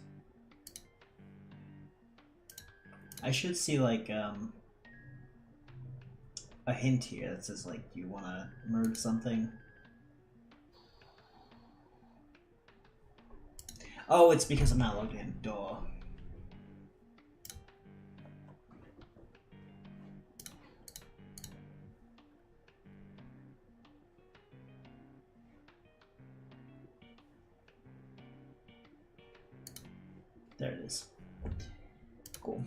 I should see like a hint here that says like you want to merge something. Oh, it's because I'm not logged in. Duh. There it is. Cool.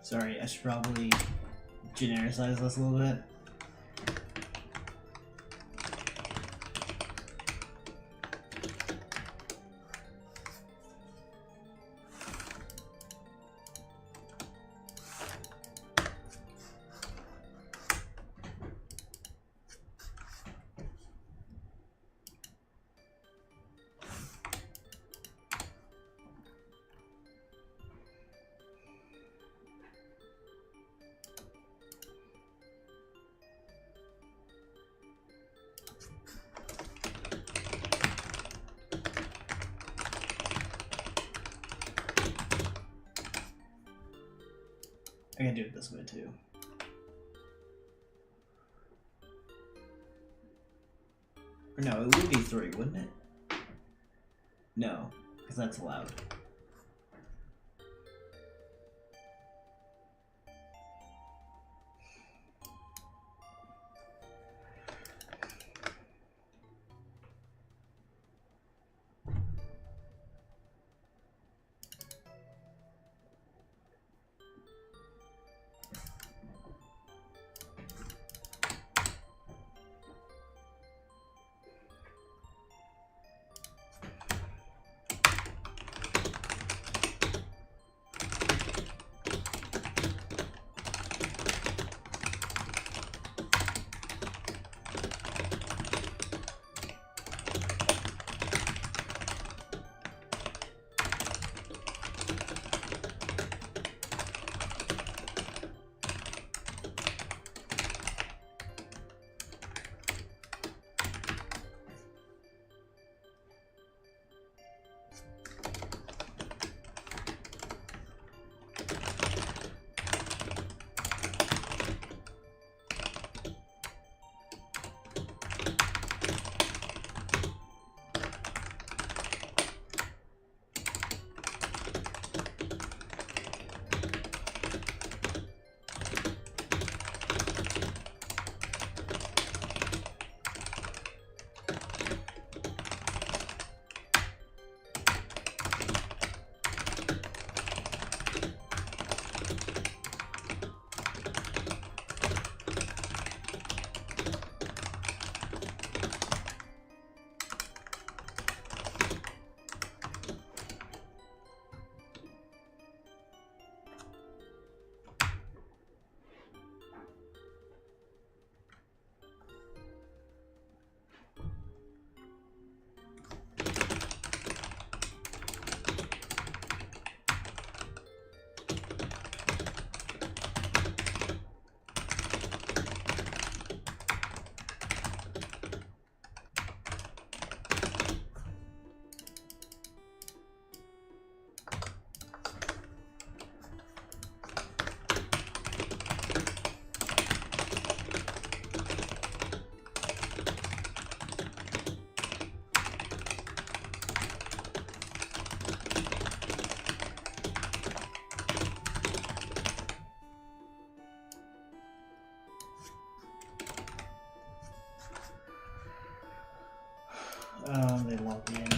Sorry, I should probably genericize this a little bit. I can do it this way too. Or no, it would be 3, wouldn't it? No, because that's allowed. They log me in.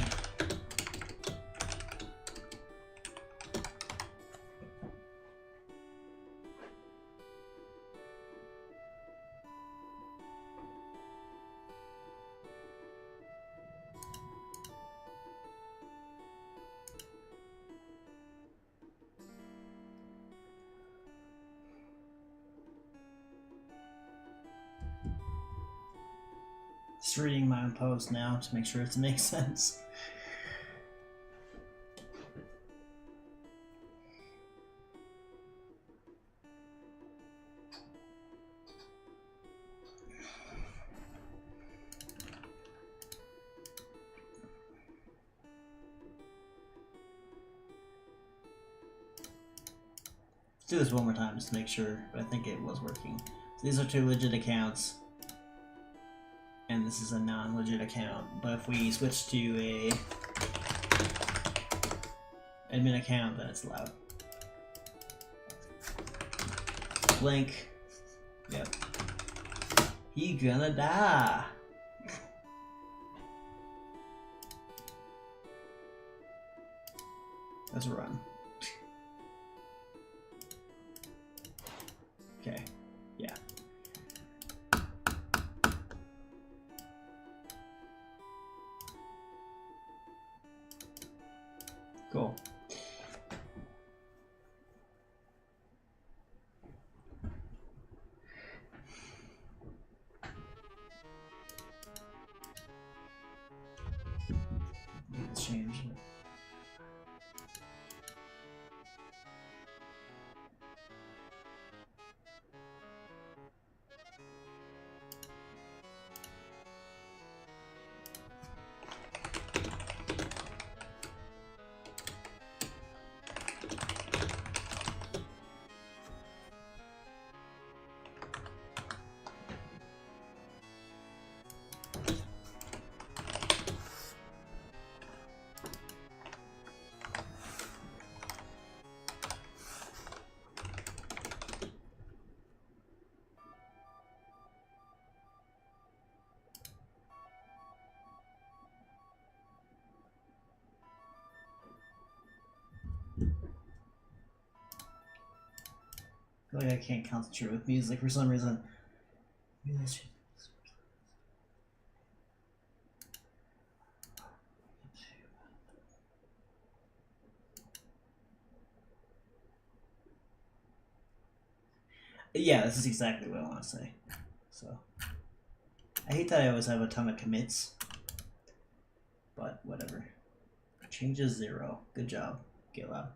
Just reading my own post now to make sure it makes sense. Let's do this one more time just to make sure, but I think it was working. So these are 2 legit accounts. And this is a non-legit account, but if we switch to a admin account, then it's allowed. Blink. Yep. He gonna die. Let's run. Okay, yeah. Cool. Let's change it. I feel like I can't concentrate with music for some reason. Yeah, this is exactly what I want to say. So, I hate that I always have a ton of commits, but whatever. Changes 0. Good job, GitLab.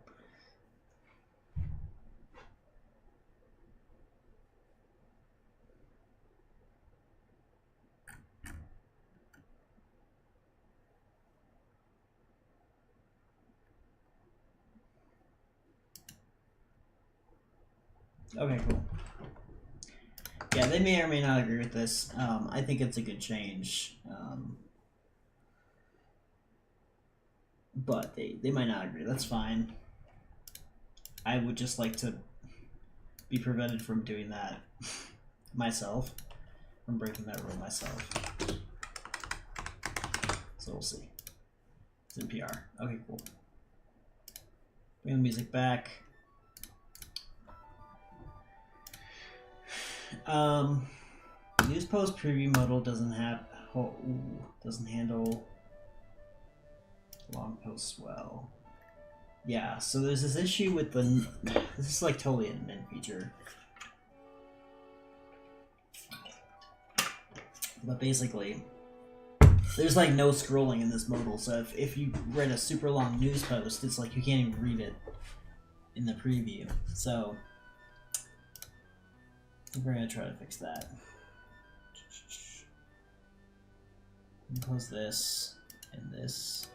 Okay, cool. Yeah, they may or may not agree with this. I think it's a good change. But they might not agree. That's fine. I would just like to be prevented from doing that myself. From breaking that rule myself. So we'll see. It's in PR. Okay, cool. Bring the music back. News post preview modal doesn't handle long posts well. Yeah, so there's this issue with the. This is like totally an admin feature. But basically, there's like no scrolling in this modal, so if you read a super long news post, it's like you can't even read it in the preview. So we're gonna try to fix that. Close this and this.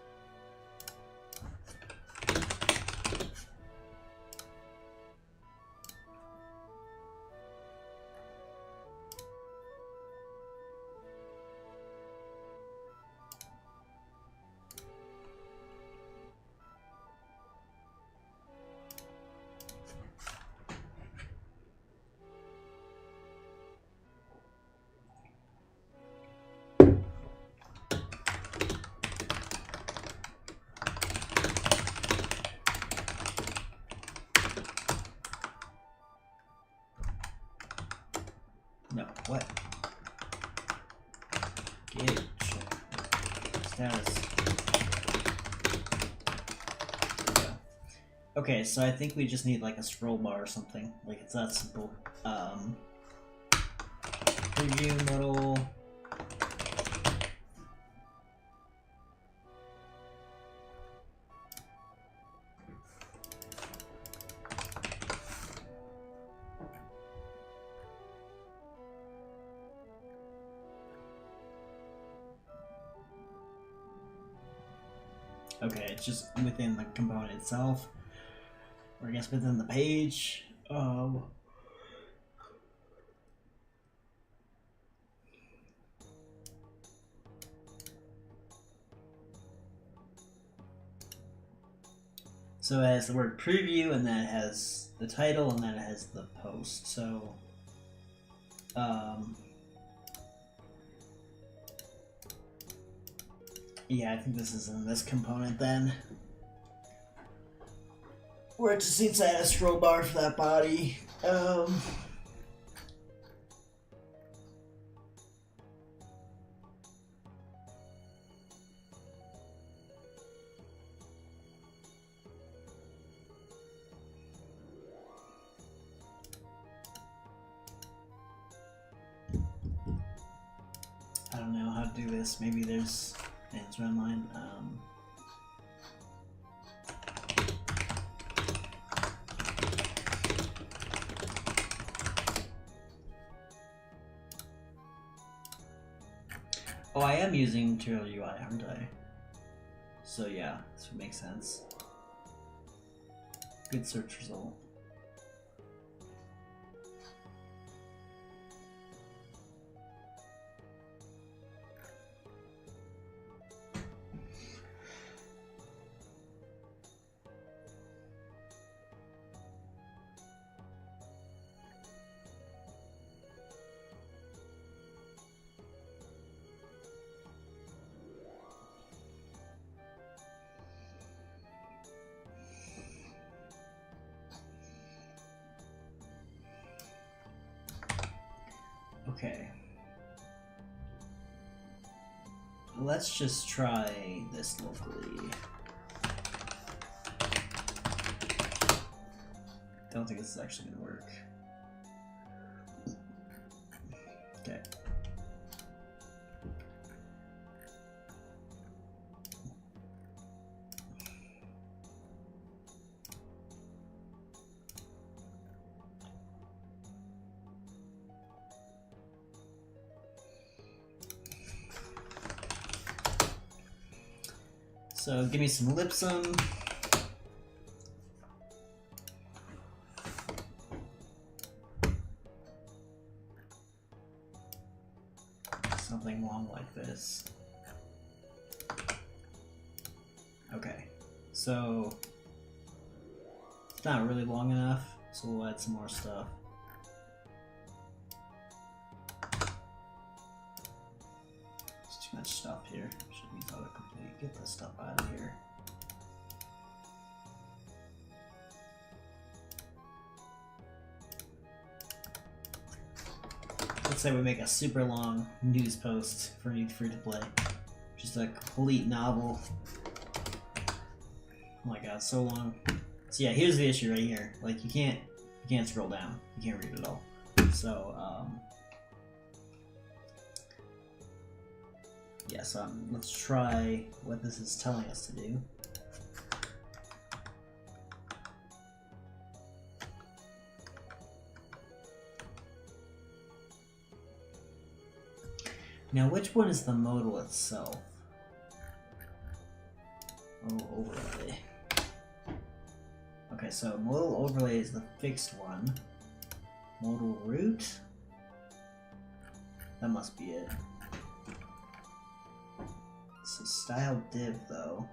No, what? Git status. Yeah. Okay, so I think we just need like a scroll bar or something. Like it's that simple. Preview modal. Okay, it's just within the component itself, or I guess within the page. So it has the word preview, and then it has the title, and then it has the post. So, yeah, I think this is in this component then. Where it just needs to add a scroll bar for that body. not do this. Maybe there's an answer online. Oh, I am using Material UI, aren't I? So yeah, this would make sense. Good search result. Okay. Let's just try this locally. Don't think this is actually gonna work. Okay. So give me some lipsum. Something long like this. Okay, so it's not really long enough, so we'll add some more stuff. There's too much stuff here. Should be autocomplete. Get this stuff out of here. Let's say we make a super long news post for Need Free to Play. Just a complete novel. Oh my god, so long. So yeah, here's the issue right here. Like you can't scroll down. You can't read it all. So yeah, so let's try what this is telling us to do. Now, which one is the modal itself? Oh, overlay. Okay, so modal overlay is the fixed one. Modal root? That must be it. So style div though.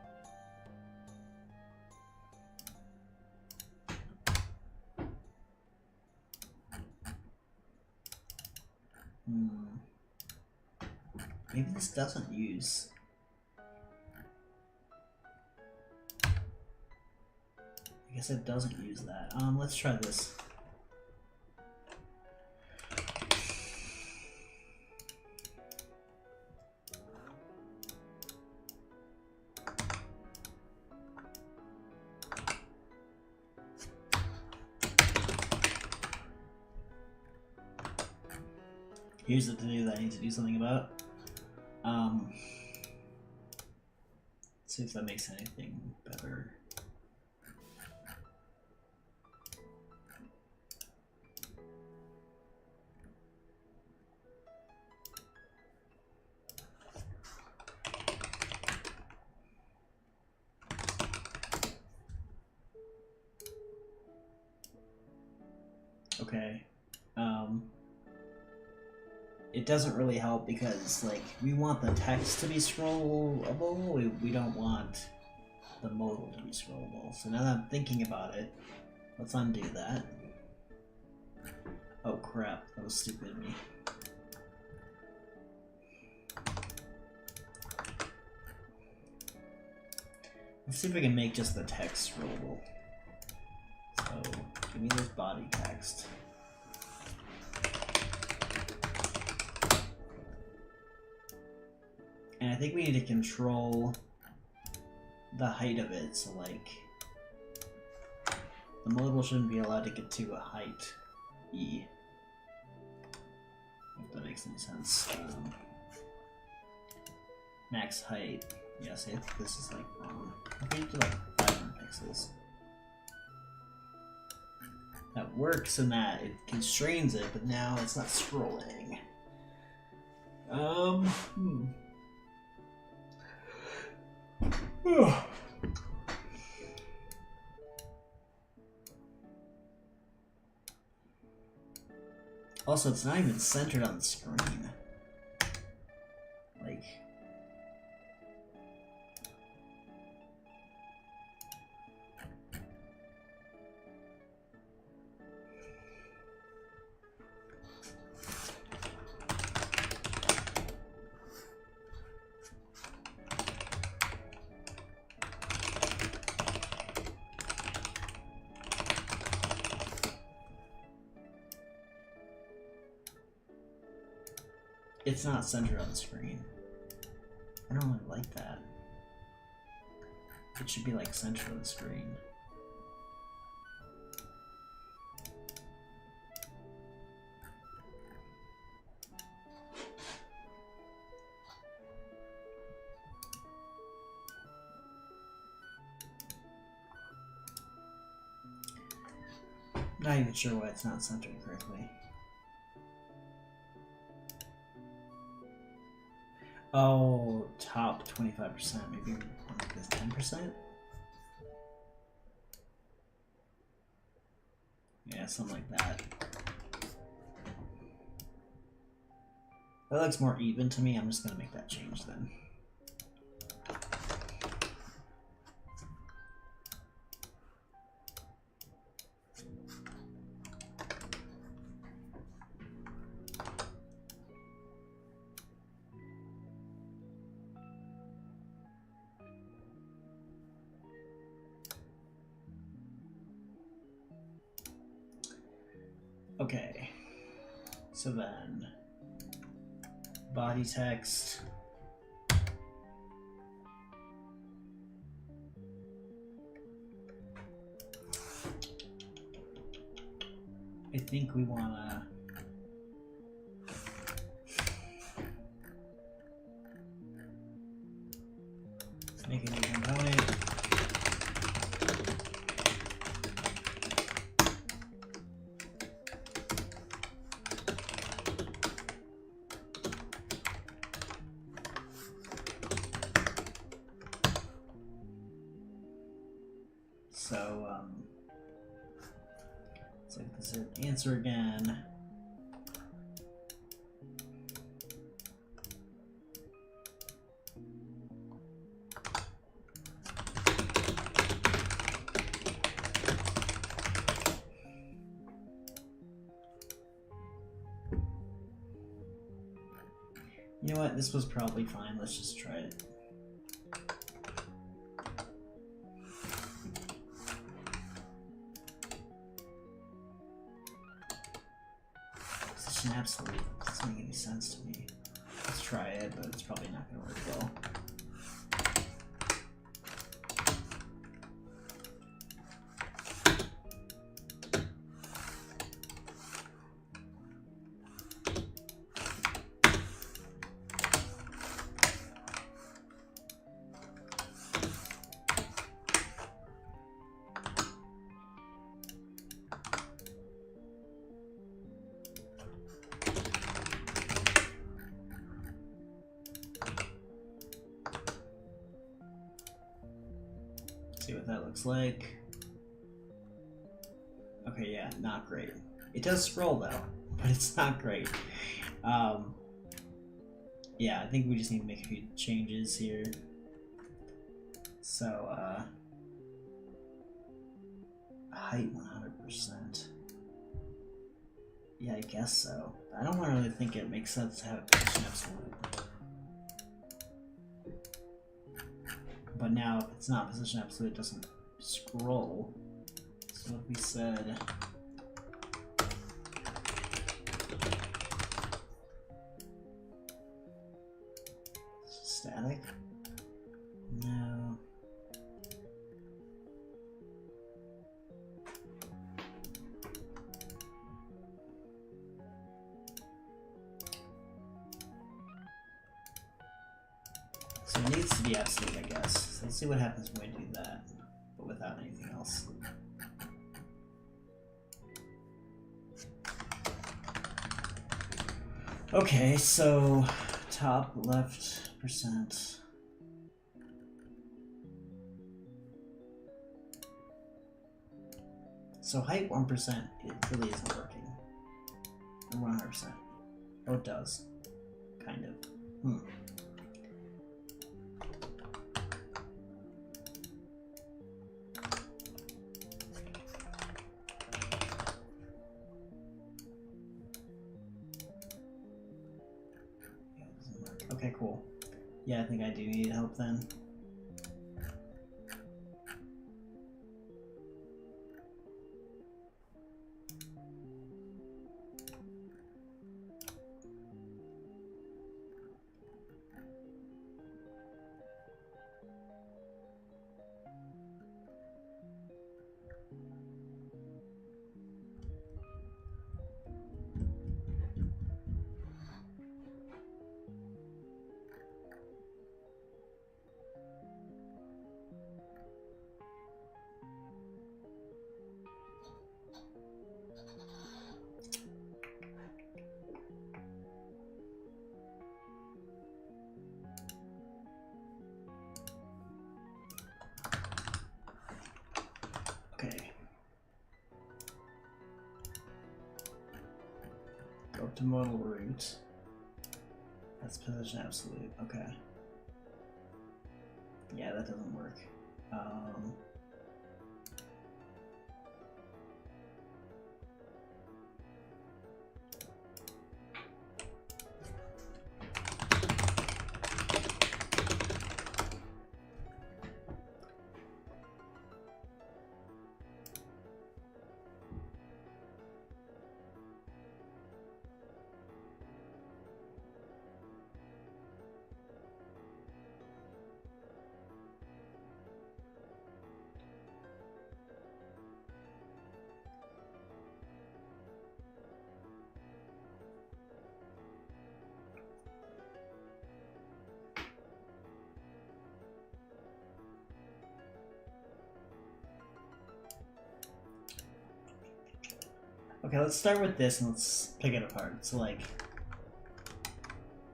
Maybe this doesn't use. I guess it doesn't use that. Let's try this. Here's the to-do that I need to do something about. Let's see if that makes anything better. Okay. It doesn't really help because, like, we want the text to be scrollable, we don't want the modal to be scrollable. So now that I'm thinking about it, let's undo that. Oh crap, that was stupid of me. Let's see if we can make just the text scrollable. So, give me this body text. And I think we need to control the height of it, so like the modal shouldn't be allowed to get to a height E. If that makes any sense. Max height. Yes, I think this is like wrong. Okay, do like 500 pixels. That works in that it constrains it, but now it's not scrolling. Also, it's not even centered on the screen. Like... It's not centered on the screen. I don't really like that. It should be like centered on the screen. Not even sure why it's not centered correctly. Oh, top 25%. Maybe we want to make this 10%? Yeah, something like that. That looks more even to me. I'm just going to make that change then. Okay, so then body text. I think we want to make a new component. So, let's look at this answer again. You know what? This was probably fine. Let's just try it. Position absolute. Doesn't make any sense to me. Let's try it, but it's probably not going to work well. See what that looks like. Okay, yeah, not great. It does scroll though, but it's not great. Yeah, I think we just need to make a few changes here. So, height 100%. Yeah, I guess so. I don't really think it makes sense to have a position absolute. But now, if it's not position absolute, it doesn't scroll. So if we said static, no. So it needs to be absolute, I guess. So let's see what happens when we do that, but without anything else. Okay, so top left percent. So height 1%, it really isn't working. 100%. Oh, it does. Kind of. Okay, cool. Yeah, I think I do need help then. Okay. Go up to modal root. That's position absolute. Okay. Yeah, that doesn't work. Okay, let's start with this and let's pick it apart. So, like,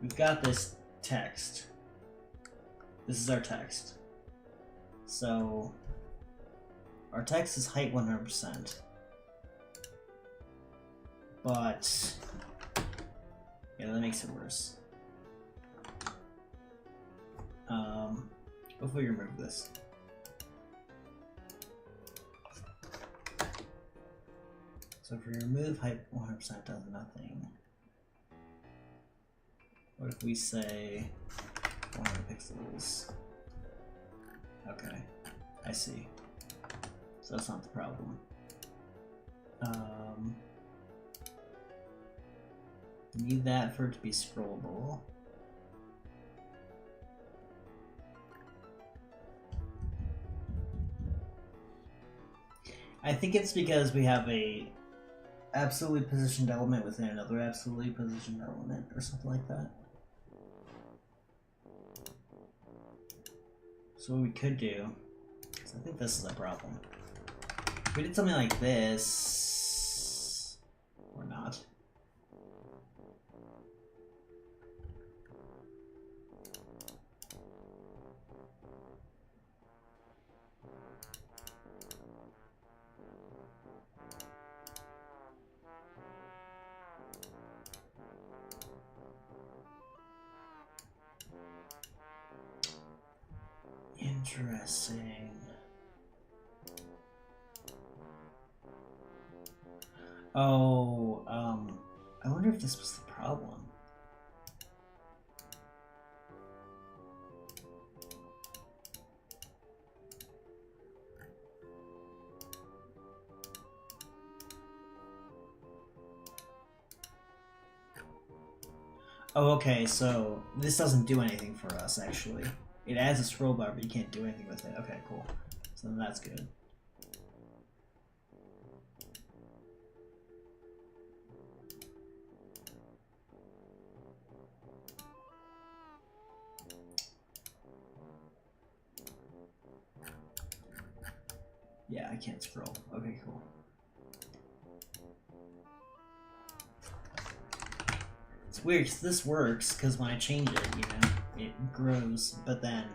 we've got this text. This is our text. So, our text is height 100%. But, yeah, that makes it worse. Before we remove this. So if we remove height 100% does nothing. What if we say 100 pixels? Okay, I see. So that's not the problem. Need that for it to be scrollable. I think it's because we have a absolutely positioned element within another absolutely positioned element or something like that. So what we could do, so I think this is a problem. If we did something like this, or not. Interesting. Oh, I wonder if this was the problem. Oh, okay, so this doesn't do anything for us, actually. It adds a scroll bar, but you can't do anything with it. Okay, cool. So then that's good. Yeah, I can't scroll. Okay, cool. It's weird because this works because when I change it, you know, it grows, but then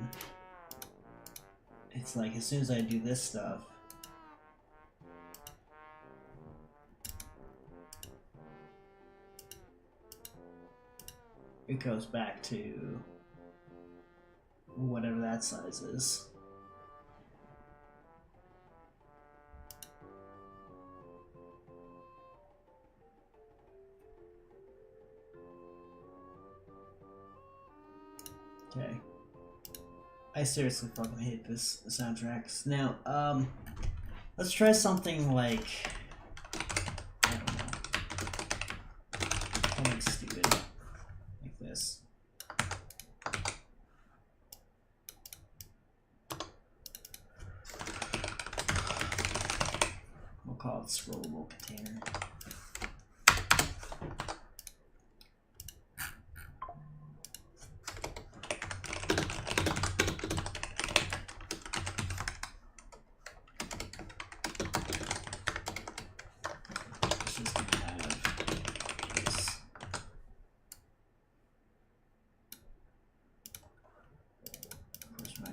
it's like as soon as I do this stuff, it goes back to whatever that size is. Okay. I seriously fucking hate this soundtracks. Now, let's try something like, I don't know, something stupid like this. We'll call it scrollable container.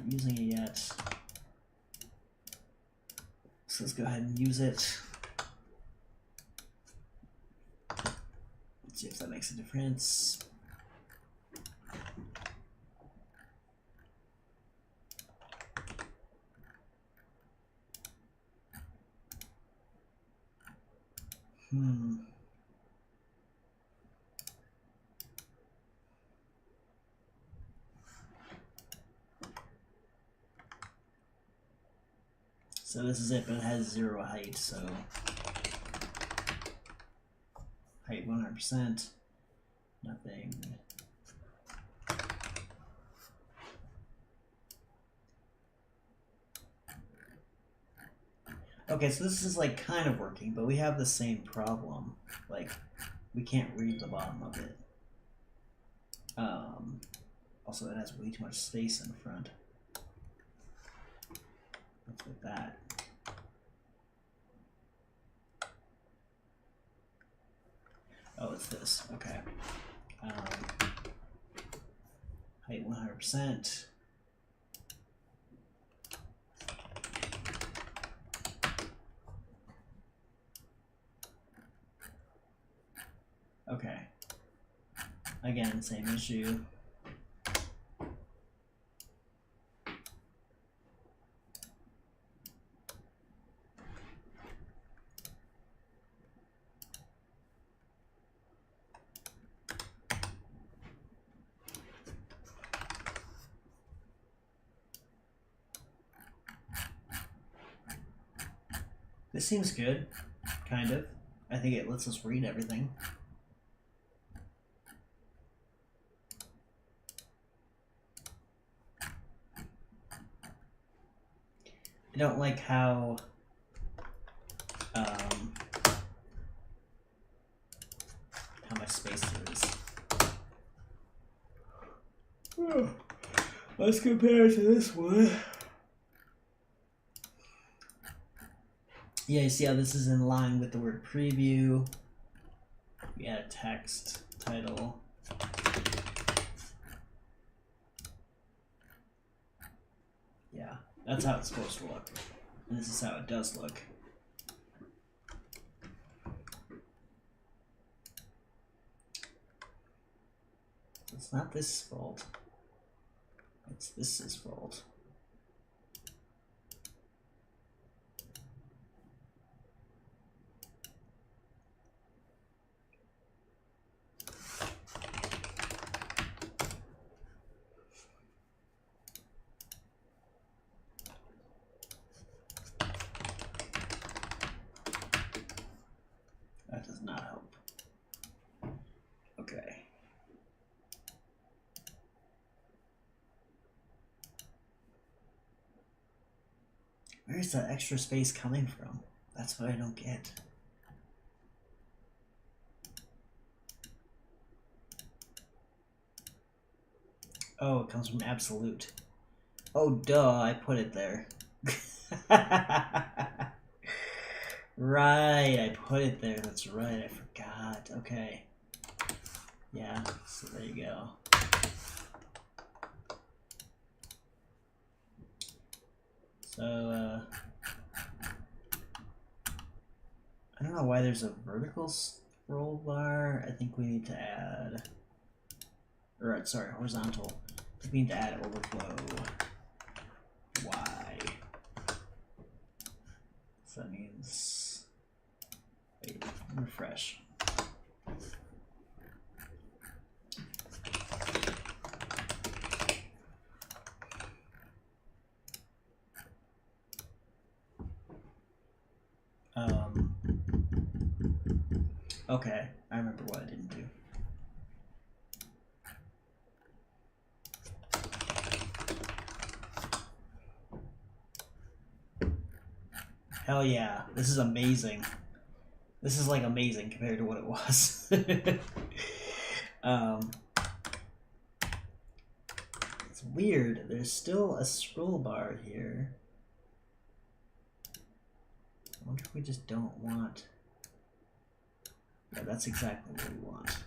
Using it yet, so let's go ahead and use it. Let's see if that makes a difference. So this is it, but it has 0 height, so height 100%, nothing. Okay, so this is like kind of working, but we have the same problem. Like, we can't read the bottom of it. Also, it has way too much space in front. Let's like that. Oh, it's this. Okay. Height 100%. Okay. Again, same issue. This seems good, kind of. I think it lets us read everything. I don't like how much space there is. Let's compare it to this one. Yeah, you see how this is in line with the word preview. We add a text, title. Yeah, that's how it's supposed to look. And this is how it does look. It's not this fault. It's this fault. That does not help. Okay. Where's that extra space coming from? That's what I don't get. Oh, it comes from absolute. Oh, duh, I put it there. Right, I put it there. That's right, I forgot. Okay. Yeah, so there you go. So, I don't know why there's a vertical scroll bar. I think we need to add, or sorry, horizontal. I think we need to add overflow Y. So that means, wait, refresh. Okay, I remember what I didn't do. Hell yeah, this is amazing. This is like amazing compared to what it was. It's weird, there's still a scroll bar here. I wonder if we just don't want... Yeah, that's exactly what we want.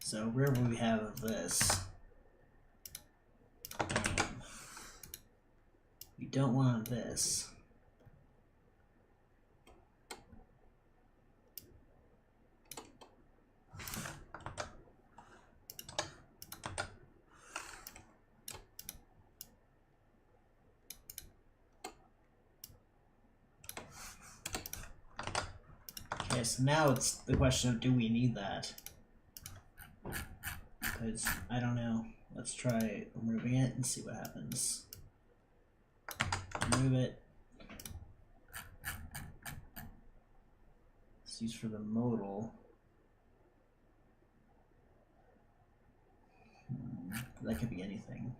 So wherever we have this, we don't want this. Okay, so now it's the question of, do we need that? Because I don't know. Let's try removing it and see what happens. Remove it. It's used for the modal. That could be anything.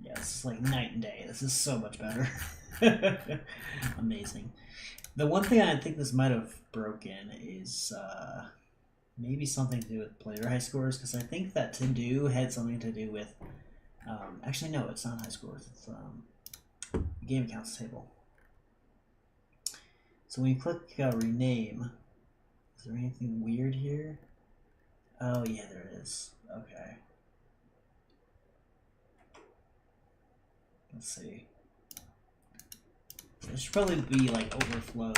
Yeah, this is like night and day. This is so much better. Amazing. The one thing I think this might have broken is maybe something to do with player high scores, because I think that to do had something to do with actually no, it's not high scores, it's game accounts table. So when you click rename, is there anything weird here? Oh yeah, there it is. Okay, let's see. There should probably be like overflow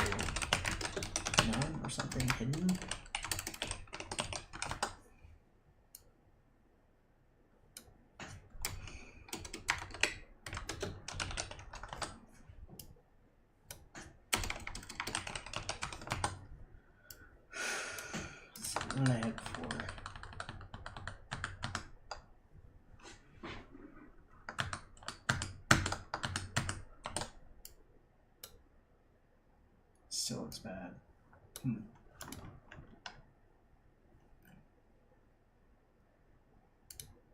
none or something hidden. What did I have before? Still looks bad.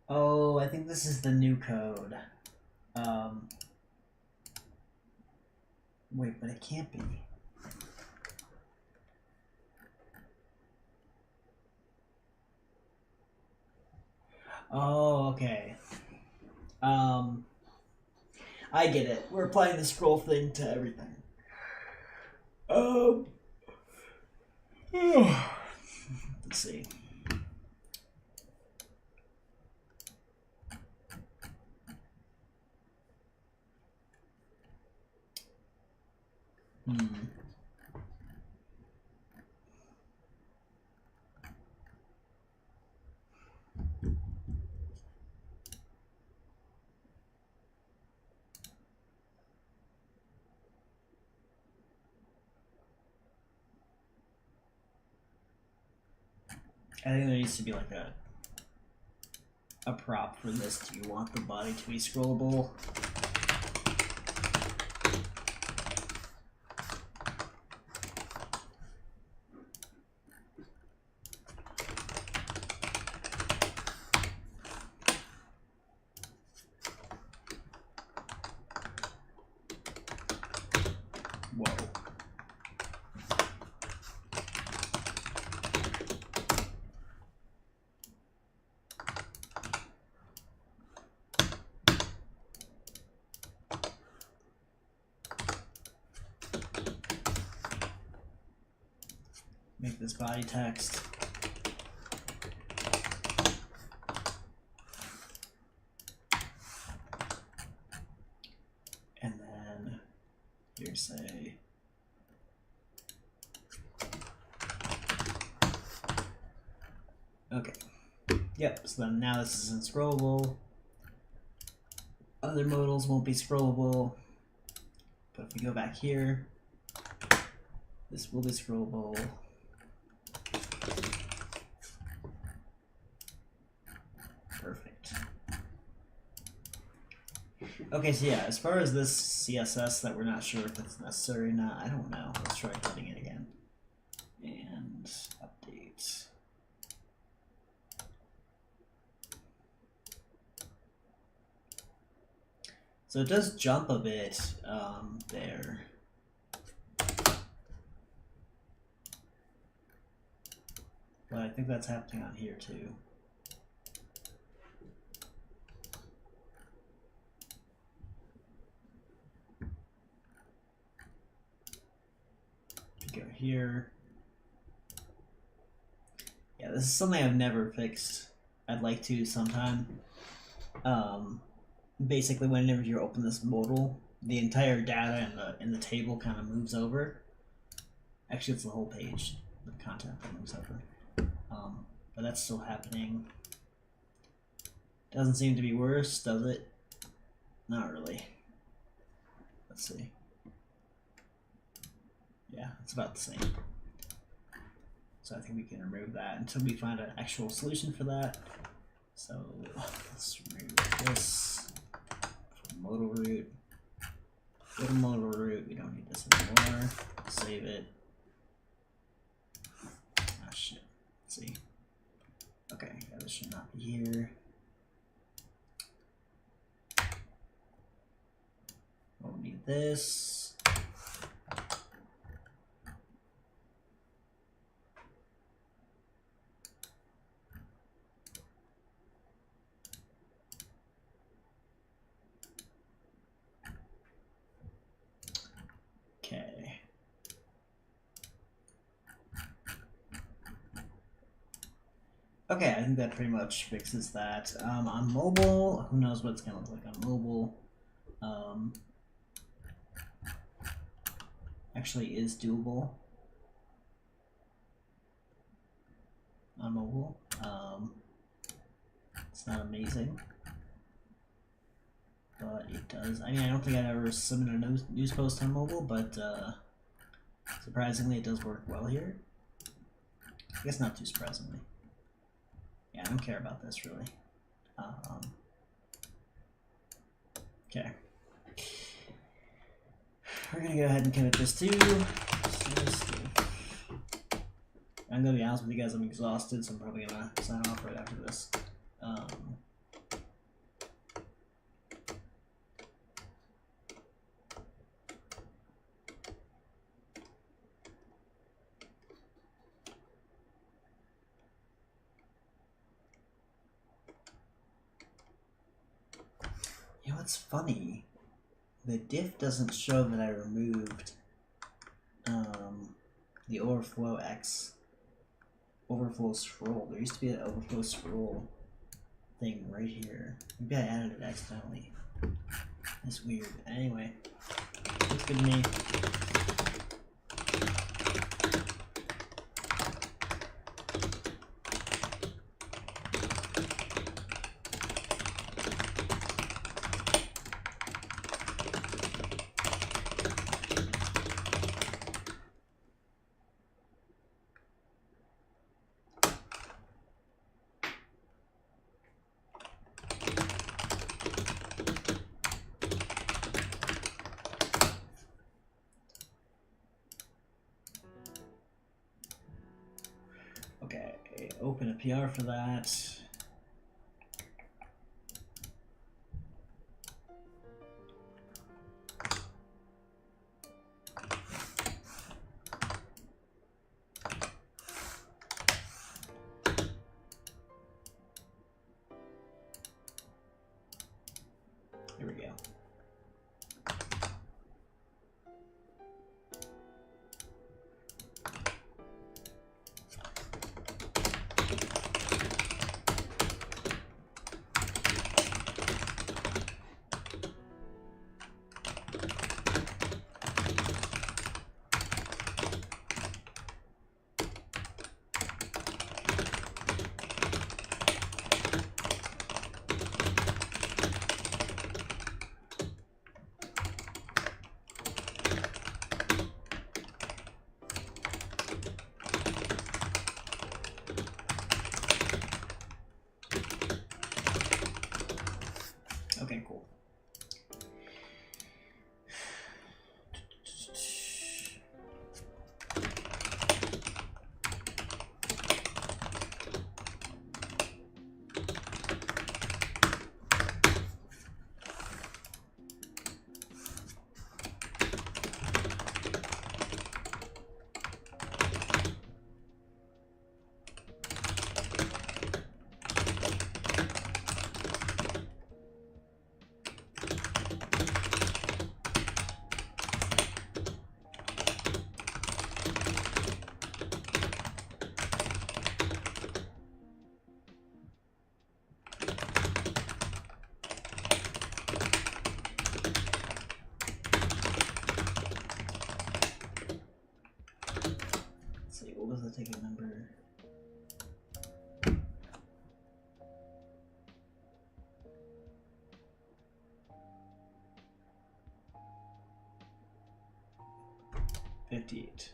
Oh, I think this is the new code. Wait, but it can't be. Oh, okay. I get it. We're applying the scroll thing to everything. Let's see. I think there needs to be like a prop for this. Do you want the body to be scrollable? make this body text. And then here say okay. Yep, so then now this isn't scrollable. Other modals won't be scrollable. But if we go back here, this will be scrollable. Perfect. Okay, so yeah, as far as this CSS that we're not sure if it's necessary or not, I don't know. Let's try putting it again. And update. So it does jump a bit there. But I think that's happening on here too. Go here. Yeah, this is something I've never fixed. I'd like to sometime. Basically, whenever you open this modal, the entire data in the table kind of moves over. Actually, it's the whole page. The content that moves over. But that's still happening. Doesn't seem to be worse, does it? Not really. Let's see. Yeah, it's about the same. So I think we can remove that until we find an actual solution for that. So let's remove this from modal root. Go to modal root. We don't need this anymore. Save it. Ah, shit. Let's see. Okay, yeah, this should not be here. We'll need this. Okay. Okay, I think that pretty much fixes that. On mobile, who knows what it's gonna look like on mobile. Actually is doable on mobile. It's not amazing, but it does. I mean, I don't think I've ever submitted a news post on mobile, but surprisingly it does work well here. I guess not too surprisingly. Yeah, I don't care about this really. Okay. We're gonna go ahead and commit this too. I'm gonna be honest with you guys, I'm exhausted, so I'm probably gonna sign off right after this. You know what's funny? The diff doesn't show that I removed the overflow scroll. There used to be an overflow scroll thing right here. Maybe I added it accidentally. That's weird. Anyway, looks good to me. Okay, open a PR for that. Here we go. 58.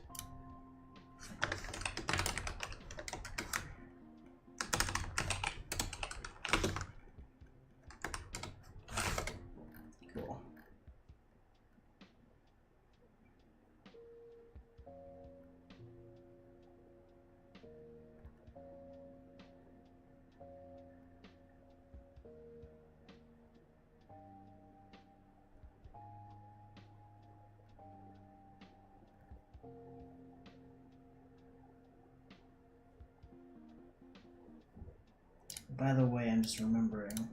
Cool. By the way, I'm just remembering.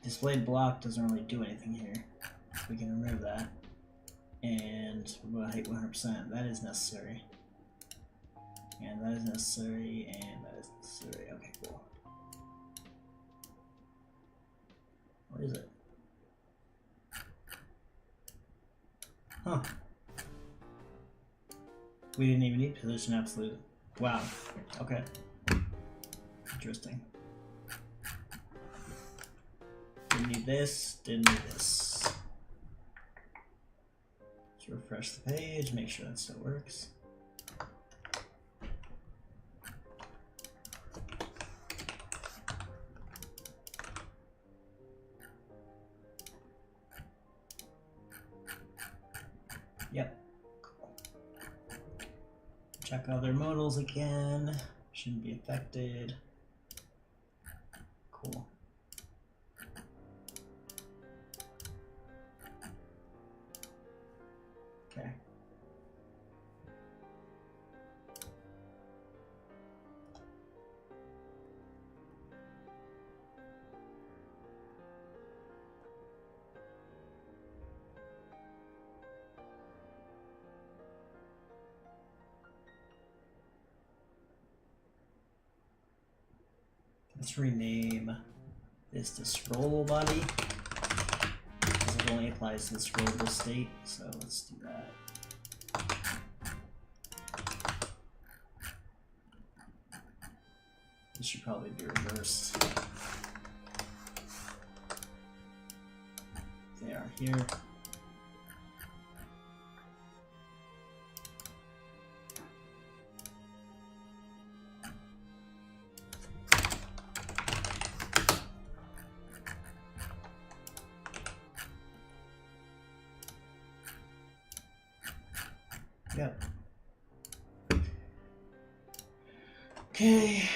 Displayed block doesn't really do anything here. We can remove that. And we're going to height 100%. That is necessary. And that is necessary. And that is necessary. Okay, cool. What is it? Huh. We didn't even need position absolute. Wow. Okay. Interesting. Didn't need this, didn't need this. Let's refresh the page, make sure that still works. Yep. Cool. Check other modals again. Shouldn't be affected. Cool. Okay. Let's rename this to scrollable body, because it only applies to the scrollable state, so let's do that. This should probably be reversed. They are here. Yep. Okay.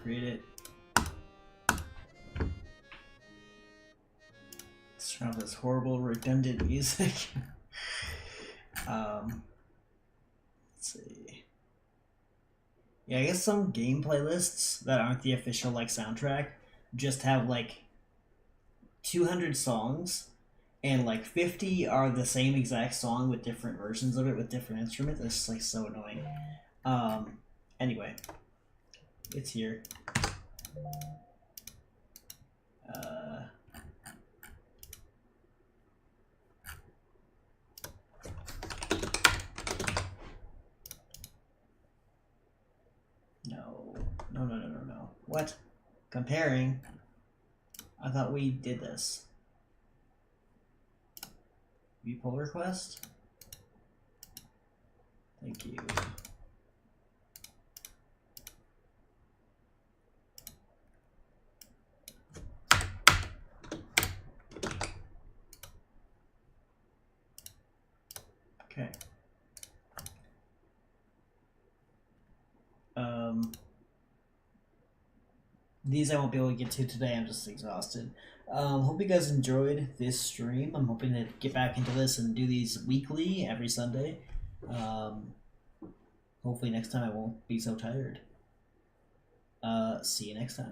Create it. Let's turn off this horrible redundant music. Let's see. Yeah, I guess some game playlists that aren't the official like soundtrack just have like 200 songs, and like 50 are the same exact song with different versions of it with different instruments. It's just like so annoying. Anyway. It's here. No. What? Comparing? I thought we did this. View pull request? Thank you. Okay. These I won't be able to get to today. I'm just exhausted. Hope you guys enjoyed this stream. I'm hoping to get back into this and do these weekly, every Sunday. Hopefully next time I won't be so tired. See you next time.